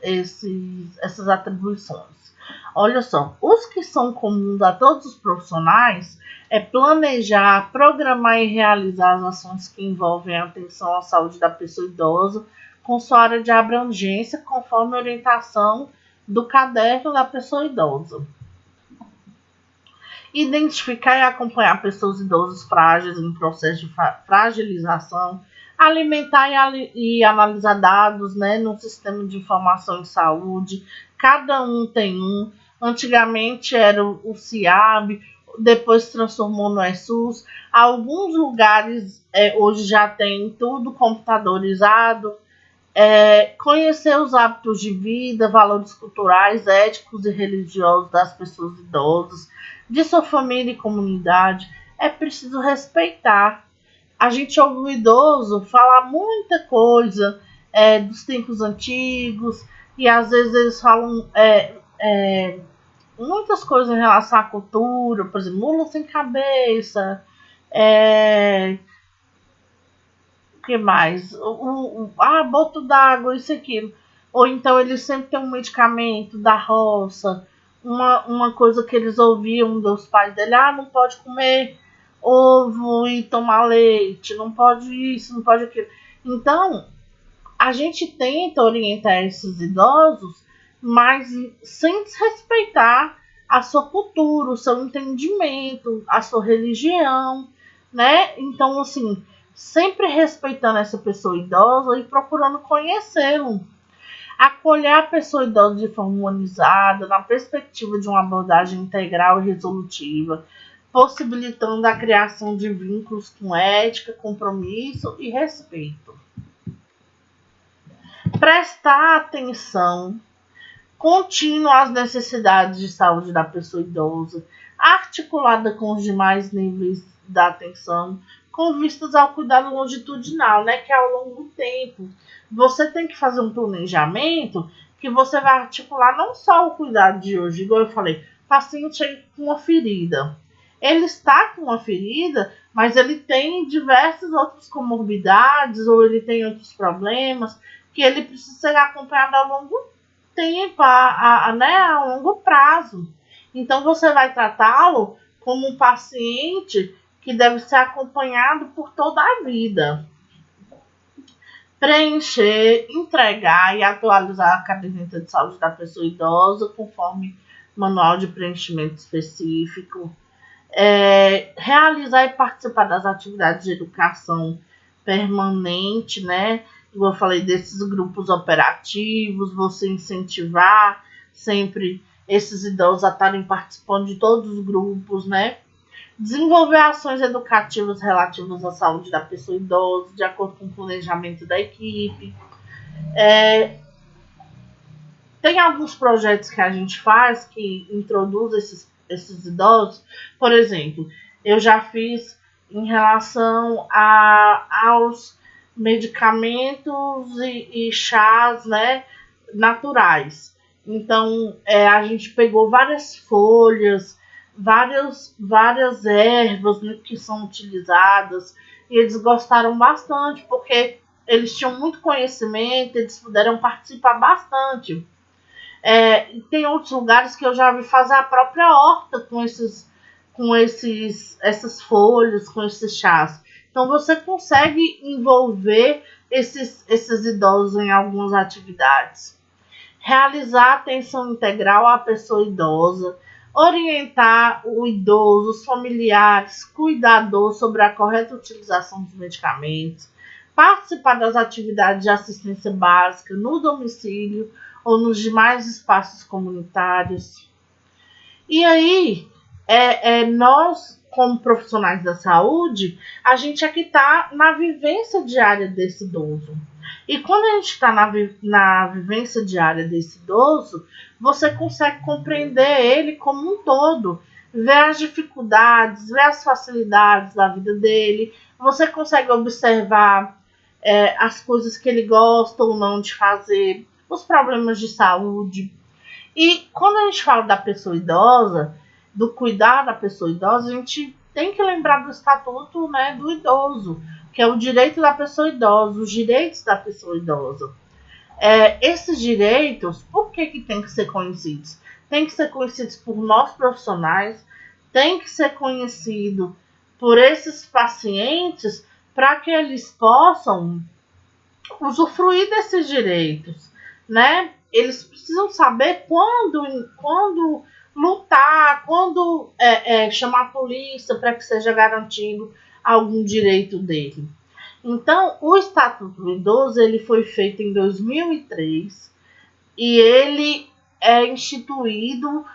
atribuições? Olha só, os que são comuns a todos os profissionais é planejar, programar e realizar as ações que envolvem a atenção à saúde da pessoa idosa, com sua área de abrangência, conforme a orientação do caderno da pessoa idosa. Identificar e acompanhar pessoas idosas frágeis em processo de fragilização, alimentar e analisar dados, né, no sistema de informação de saúde. Cada um tem um. Antigamente era o CIAB, depois se transformou no ESUS. Alguns lugares hoje já tem tudo computadorizado. Conhecer os hábitos de vida, valores culturais, éticos e religiosos das pessoas idosas, de sua família e comunidade. É preciso respeitar. A gente ouve o idoso falar muita coisa dos tempos antigos, e às vezes eles falam muitas coisas em relação à cultura, por exemplo, mula sem cabeça, o que mais? Boto d'água, isso e aquilo. Ou então eles sempre têm um medicamento da roça, uma coisa que eles ouviam dos pais dele, não pode comer ovo e tomar leite, não pode isso, não pode aquilo. Então, a gente tenta orientar esses idosos, mas sem desrespeitar a sua cultura, o seu entendimento, a sua religião, né? Então, assim, sempre respeitando essa pessoa idosa e procurando conhecê-lo. Acolher a pessoa idosa de forma humanizada, na perspectiva de uma abordagem integral e resolutiva, possibilitando a criação de vínculos com ética, compromisso e respeito. Prestar atenção contínua às necessidades de saúde da pessoa idosa, articulada com os demais níveis da atenção, com vistas ao cuidado longitudinal, né, que é ao longo do tempo. Você tem que fazer um planejamento que você vai articular não só o cuidado de hoje, igual eu falei, paciente com uma ferida. Ele está com uma ferida, mas ele tem diversas outras comorbidades, ou ele tem outros problemas, que ele precisa ser acompanhado ao longo do tempo, né, a longo prazo. Então, você vai tratá-lo como um paciente que deve ser acompanhado por toda a vida. Preencher, entregar e atualizar a caderneta de saúde da pessoa idosa conforme manual de preenchimento específico. Realizar e participar das atividades de educação permanente, né? Como eu falei, desses grupos operativos, você incentivar sempre esses idosos a estarem participando de todos os grupos, né? Desenvolver ações educativas relativas à saúde da pessoa idosa, de acordo com o planejamento da equipe. Tem alguns projetos que a gente faz que introduz esses idosos. Por exemplo, eu já fiz em relação aos medicamentos e chás, né, naturais. Então, a gente pegou várias folhas, várias ervas, né, que são utilizadas, e eles gostaram bastante, porque eles tinham muito conhecimento, eles puderam participar bastante. E tem outros lugares que eu já vi fazer a própria horta com essas folhas, com esses chás. Então, você consegue envolver esses idosos em algumas atividades. Realizar atenção integral à pessoa idosa, orientar o idoso, os familiares, cuidador sobre a correta utilização dos medicamentos, participar das atividades de assistência básica no domicílio ou nos demais espaços comunitários. E aí, nós, como profissionais da saúde, a gente aqui está na vivência diária desse idoso. E quando a gente está na vivência diária desse idoso, você consegue compreender ele como um todo, ver as dificuldades, ver as facilidades da vida dele, você consegue observar as coisas que ele gosta ou não de fazer, os problemas de saúde. E quando a gente fala da pessoa idosa, do cuidar da pessoa idosa, a gente tem que lembrar do estatuto, né, do idoso, que é o direito da pessoa idosa, os direitos da pessoa idosa. Esses direitos, por que tem que ser conhecidos? tem que ser conhecidos por nós profissionais, tem que ser conhecido por esses pacientes para que eles possam usufruir desses direitos, né? Eles precisam saber quando lutar, quando chamar a polícia para que seja garantido algum direito dele. Então, o Estatuto do Idoso ele foi feito em 2003 e ele é instituído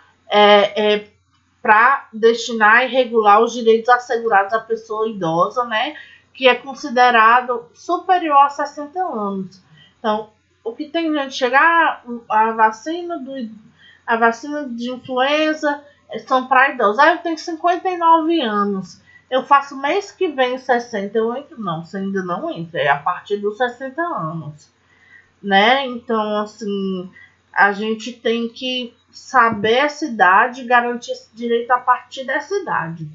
para destinar e regular os direitos assegurados à pessoa idosa, né? Que é considerado superior a 60 anos. Então, o que tem gente chegar a vacina de influenza são para idosos. Eu tenho 59 anos. Eu faço mês que vem 60, eu entro? Não, você ainda não entra, é a partir dos 60 anos, né? Então, assim, a gente tem que saber essa idade e garantir esse direito a partir dessa idade.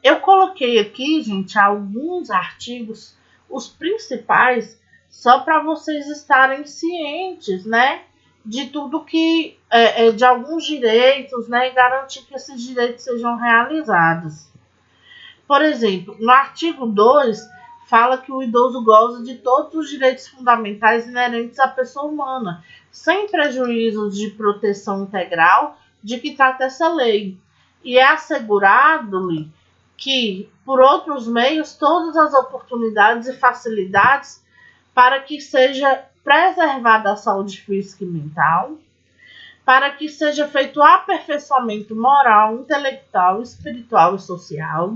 Eu coloquei aqui, gente, alguns artigos, os principais, só para vocês estarem cientes, né? De tudo que, de alguns direitos, né? E garantir que esses direitos sejam realizados. Por exemplo, no artigo 2, fala que o idoso goza de todos os direitos fundamentais inerentes à pessoa humana, sem prejuízo de proteção integral de que trata essa lei. E é assegurado-lhe que, por outros meios, todas as oportunidades e facilidades para que seja preservada a saúde física e mental, para que seja feito o aperfeiçoamento moral, intelectual, espiritual e social,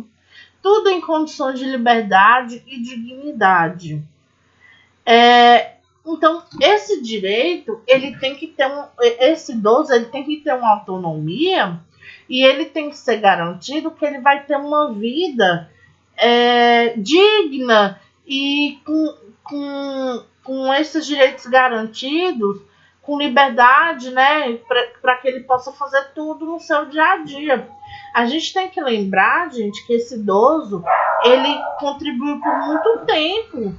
tudo em condições de liberdade e dignidade. Então, esse direito, ele tem que ter esse idoso, ele tem que ter uma autonomia e ele tem que ser garantido que ele vai ter uma vida digna e com esses direitos garantidos, com liberdade, né, para que ele possa fazer tudo no seu dia a dia. A gente tem que lembrar, gente, que esse idoso, ele contribuiu por muito tempo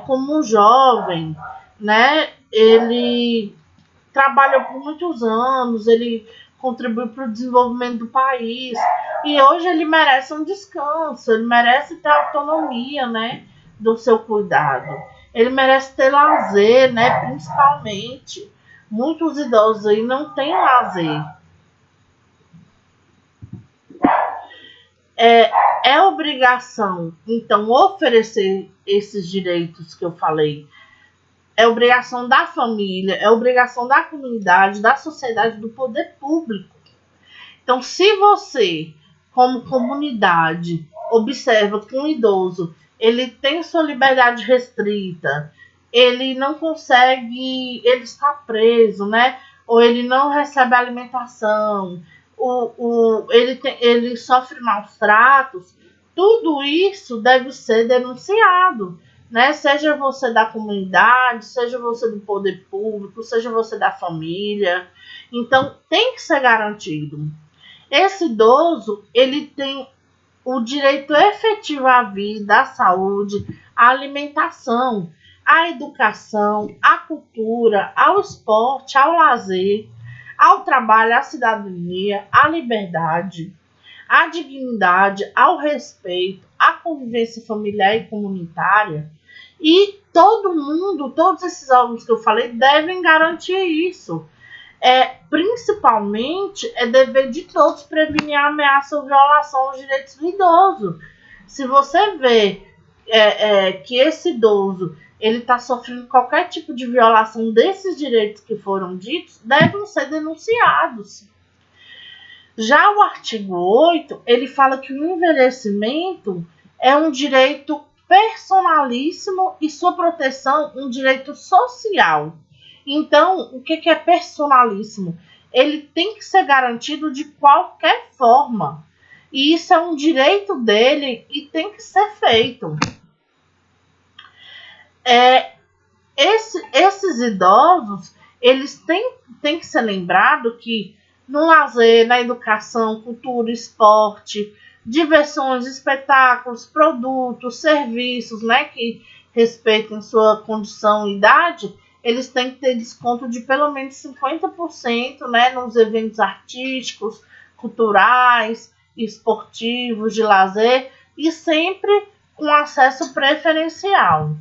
como jovem, né? Ele trabalhou por muitos anos, ele contribuiu para o desenvolvimento do país e hoje ele merece um descanso, ele merece ter autonomia, né, do seu cuidado. Ele merece ter lazer, né, principalmente. Muitos idosos aí não têm lazer. É obrigação, então, oferecer esses direitos que eu falei. É obrigação da família, é obrigação da comunidade, da sociedade, do poder público. Então, se você, como comunidade, observa que um idoso ele tem sua liberdade restrita, ele não consegue, ele está preso, né? Ou ele não recebe alimentação, ele sofre maus tratos, tudo isso deve ser denunciado, né? Seja você da comunidade, seja você do poder público, seja você da família. Então, tem que ser garantido. Esse idoso, ele tem o direito efetivo à vida, à saúde, à alimentação, à educação, à cultura, ao esporte, ao lazer, ao trabalho, à cidadania, à liberdade, à dignidade, ao respeito, à convivência familiar e comunitária. E todo mundo, todos esses órgãos que eu falei, devem garantir isso. Principalmente, é dever de todos prevenir a ameaça ou violação aos direitos do idoso. Se você vê que esse idoso ele está sofrendo qualquer tipo de violação desses direitos que foram ditos, devem ser denunciados. Já o artigo 8, ele fala que o envelhecimento é um direito personalíssimo e sua proteção um direito social. Então, o que é personalíssimo? Ele tem que ser garantido de qualquer forma. E isso é um direito dele e tem que ser feito. Esses idosos, eles têm que ser lembrados que no lazer, na educação, cultura, esporte, diversões, espetáculos, produtos, serviços, né, que respeitem sua condição e idade, eles têm que ter desconto de pelo menos 50%, né, nos eventos artísticos, culturais, esportivos, de lazer, e sempre com acesso preferencial.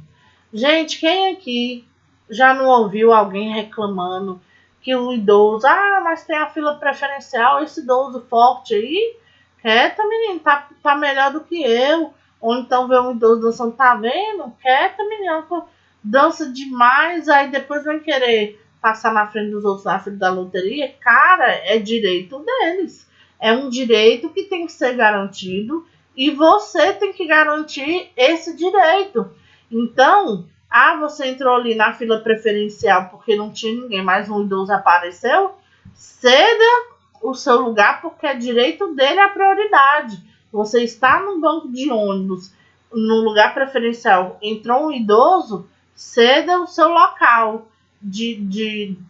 Gente, quem aqui já não ouviu alguém reclamando que o idoso, mas tem a fila preferencial, esse idoso forte aí, quieta, menino, tá melhor do que eu. Ou então vê um idoso dançando, tá vendo? Quieta, menino, dança demais, aí depois vem querer passar na frente dos outros na frente da loteria. Cara, é direito deles. É um direito que tem que ser garantido e você tem que garantir esse direito. Então, você entrou ali na fila preferencial porque não tinha ninguém, mas um idoso apareceu, ceda o seu lugar porque é direito dele a prioridade. Você está no banco de ônibus, no lugar preferencial, entrou um idoso, ceda o seu local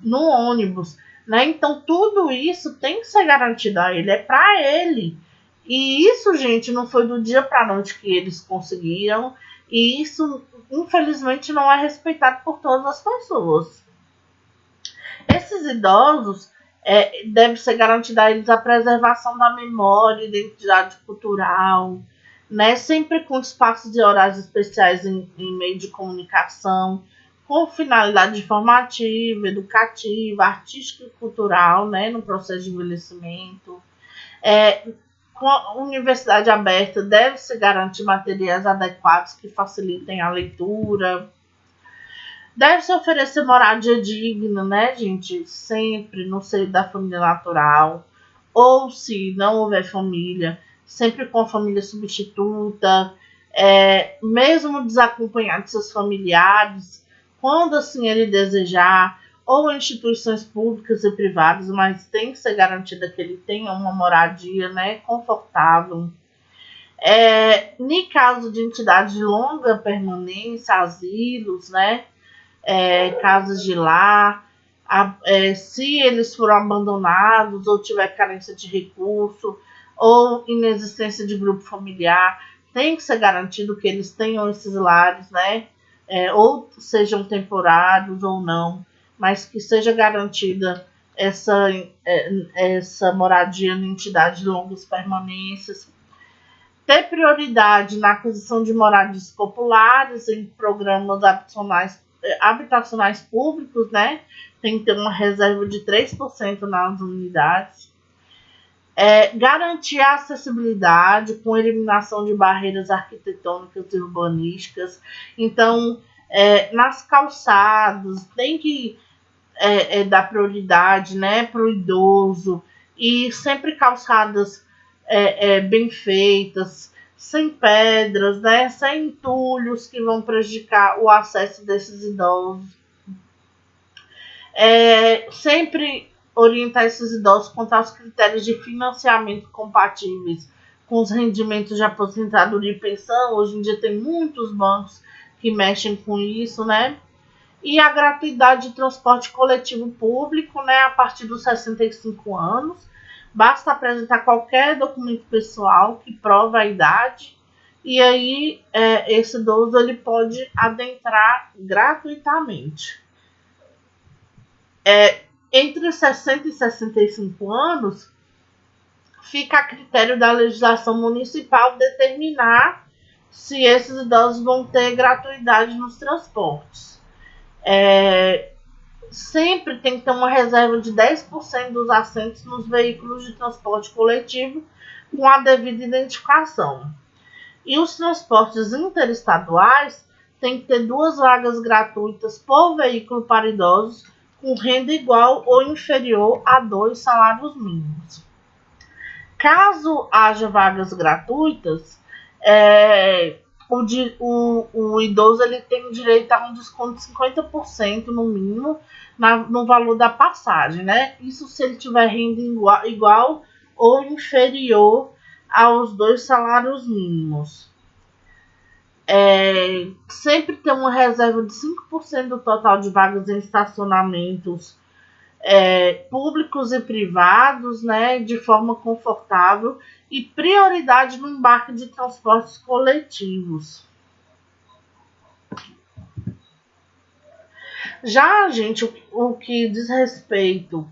no ônibus, né? Então tudo isso tem que ser garantido a ele, é para ele. E isso, gente, não foi do dia para a noite que eles conseguiram, e isso, infelizmente, não é respeitado por todas as pessoas. Esses idosos, deve ser garantida a eles a preservação da memória, identidade cultural, né? Sempre com espaços e horários especiais em meio de comunicação, com finalidade informativa, educativa, artística e cultural, né? No processo de envelhecimento. Com a universidade aberta, deve-se garantir materiais adequados que facilitem a leitura. Deve-se oferecer moradia digna, né, gente? Sempre no seio da família natural. Ou, se não houver família, sempre com a família substituta. Mesmo desacompanhado de seus familiares, quando assim ele desejar, ou em instituições públicas e privadas, mas tem que ser garantida que ele tenha uma moradia, né, confortável. Em caso de entidade de longa permanência, asilos, né, casas de lar, se eles foram abandonados ou tiver carência de recurso ou inexistência de grupo familiar, tem que ser garantido que eles tenham esses lares, né? Ou sejam temporários ou não, mas que seja garantida essa moradia em entidade de longas permanências. Ter prioridade na aquisição de moradias populares em programas habitacionais públicos, né? Tem que ter uma reserva de 3% nas unidades. Garantir a acessibilidade com eliminação de barreiras arquitetônicas e urbanísticas. Então, nas calçadas, tem que dar prioridade, né, para o idoso, e sempre calçadas bem feitas, sem pedras, né, sem entulhos que vão prejudicar o acesso desses idosos. Sempre orientar esses idosos quanto aos critérios de financiamento compatíveis com os rendimentos de aposentadoria e pensão. Hoje em dia tem muitos bancos que mexem com isso, né? E a gratuidade de transporte coletivo público, né, a partir dos 65 anos. Basta apresentar qualquer documento pessoal que prova a idade, e aí esse idoso ele pode adentrar gratuitamente. Entre 60 e 65 anos, fica a critério da legislação municipal determinar se esses idosos vão ter gratuidade nos transportes. Sempre tem que ter uma reserva de 10% dos assentos nos veículos de transporte coletivo com a devida identificação. E os transportes interestaduais têm que ter 2 vagas gratuitas por veículo para idosos com renda igual ou inferior a 2 salários mínimos. Caso haja vagas gratuitas, o idoso ele tem direito a um desconto de 50% no mínimo no valor da passagem, né? Isso se ele tiver renda igual ou inferior aos 2 salários mínimos. Sempre tem uma reserva de 5% do total de vagas em estacionamentos públicos e privados, né, de forma confortável, e prioridade no embarque de transportes coletivos. Já, gente, o que diz respeito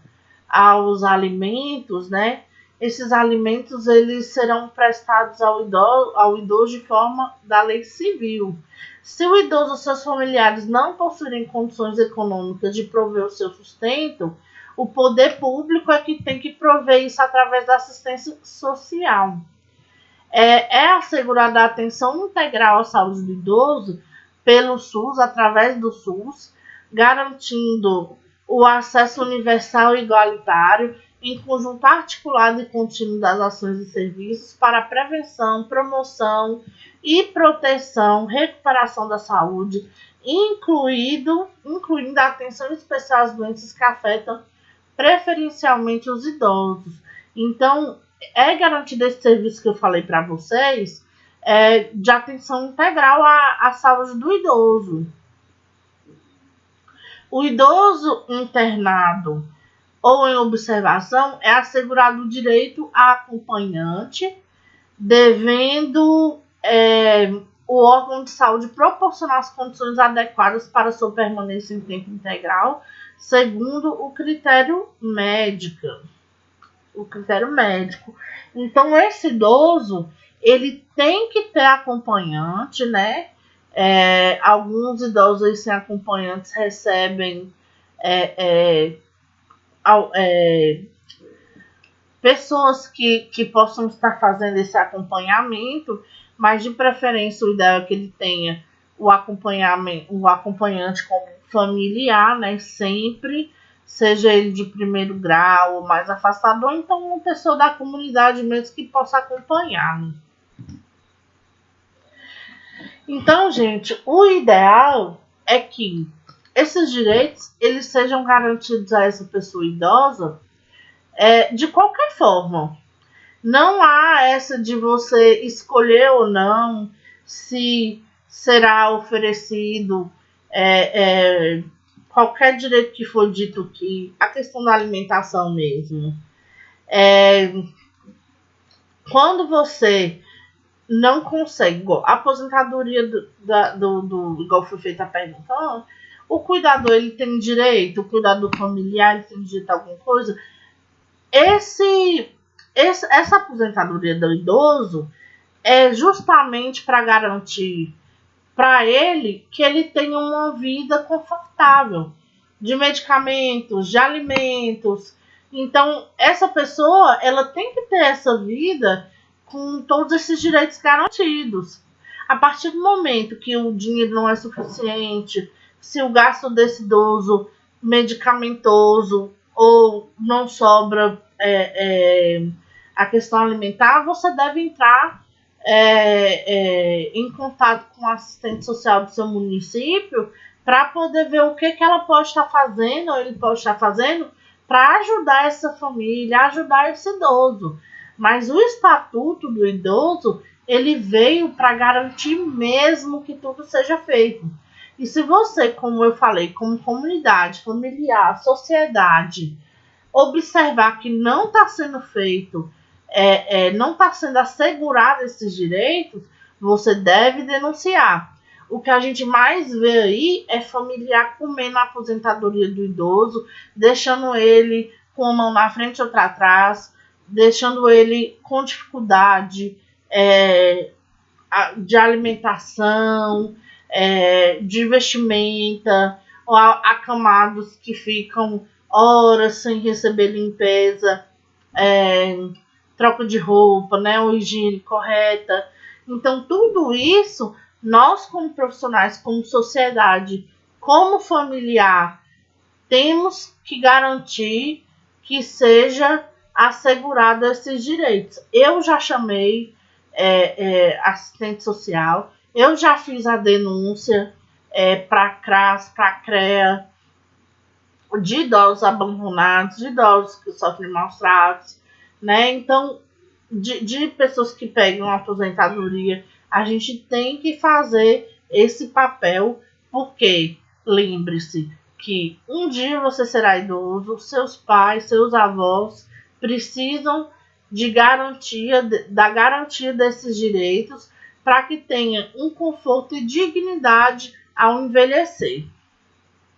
aos alimentos, né? Esses alimentos eles serão prestados ao idoso de forma da lei civil. Se o idoso ou seus familiares não possuírem condições econômicas de prover o seu sustento, o poder público é que tem que prover isso através da assistência social. É assegurada a atenção integral à saúde do idoso pelo SUS, através do SUS, garantindo o acesso universal e igualitário, em conjunto articulado e contínuo das ações e serviços para a prevenção, promoção e proteção, recuperação da saúde, incluindo a atenção especial às doenças que afetam preferencialmente os idosos. Então, é garantido esse serviço que eu falei para vocês, de atenção integral à saúde do idoso. O idoso internado ou em observação é assegurado o direito a acompanhante, devendo o órgão de saúde proporcionar as condições adequadas para sua permanência em tempo integral, segundo o critério médico. Então, esse idoso, ele tem que ter acompanhante, né? Alguns idosos sem acompanhantes recebem pessoas que possam estar fazendo esse acompanhamento, mas de preferência o ideal é que ele tenha o acompanhante como familiar, né? Sempre, seja ele de primeiro grau ou mais afastado, ou então uma pessoa da comunidade mesmo que possa acompanhar, né? Então, gente, o ideal é que esses direitos eles sejam garantidos a essa pessoa idosa de qualquer forma. Não há essa de você escolher ou não se será oferecido qualquer direito que for dito aqui, a questão da alimentação mesmo. Quando você não consegue, igual, a aposentadoria igual foi feita a pergunta, o cuidador ele tem direito, o cuidador familiar ele tem direito a alguma coisa. Essa aposentadoria do idoso é justamente para garantir para ele que ele tenha uma vida confortável, de medicamentos, de alimentos. Então, essa pessoa ela tem que ter essa vida com todos esses direitos garantidos. A partir do momento que o dinheiro não é suficiente, se o gasto desse idoso medicamentoso ou não sobra a questão alimentar, você deve entrar em contato com o assistente social do seu município para poder ver o que ela pode estar fazendo, ou ele pode estar fazendo, para ajudar essa família, ajudar esse idoso. Mas o estatuto do idoso, ele veio para garantir mesmo que tudo seja feito. E se você, como eu falei, como comunidade, familiar, sociedade, observar que não está sendo feito, não está sendo assegurado esses direitos, você deve denunciar. O que a gente mais vê aí é familiar comendo a aposentadoria do idoso, deixando ele com uma mão na frente e outra atrás, deixando ele com dificuldade de alimentação, de vestimenta, ou acamados que ficam horas sem receber limpeza, troca de roupa, né, ou higiene correta. Então, tudo isso, nós como profissionais, como sociedade, como familiar, temos que garantir que seja assegurado esses direitos. Eu já chamei assistente social, eu já fiz a denúncia para a CRAS, para a CREA, de idosos abandonados, de idosos que sofrem maus tratos, né? Então, de pessoas que pegam a aposentadoria, a gente tem que fazer esse papel, porque lembre-se que um dia você será idoso, seus pais, seus avós precisam da garantia desses direitos para que tenha um conforto e dignidade ao envelhecer.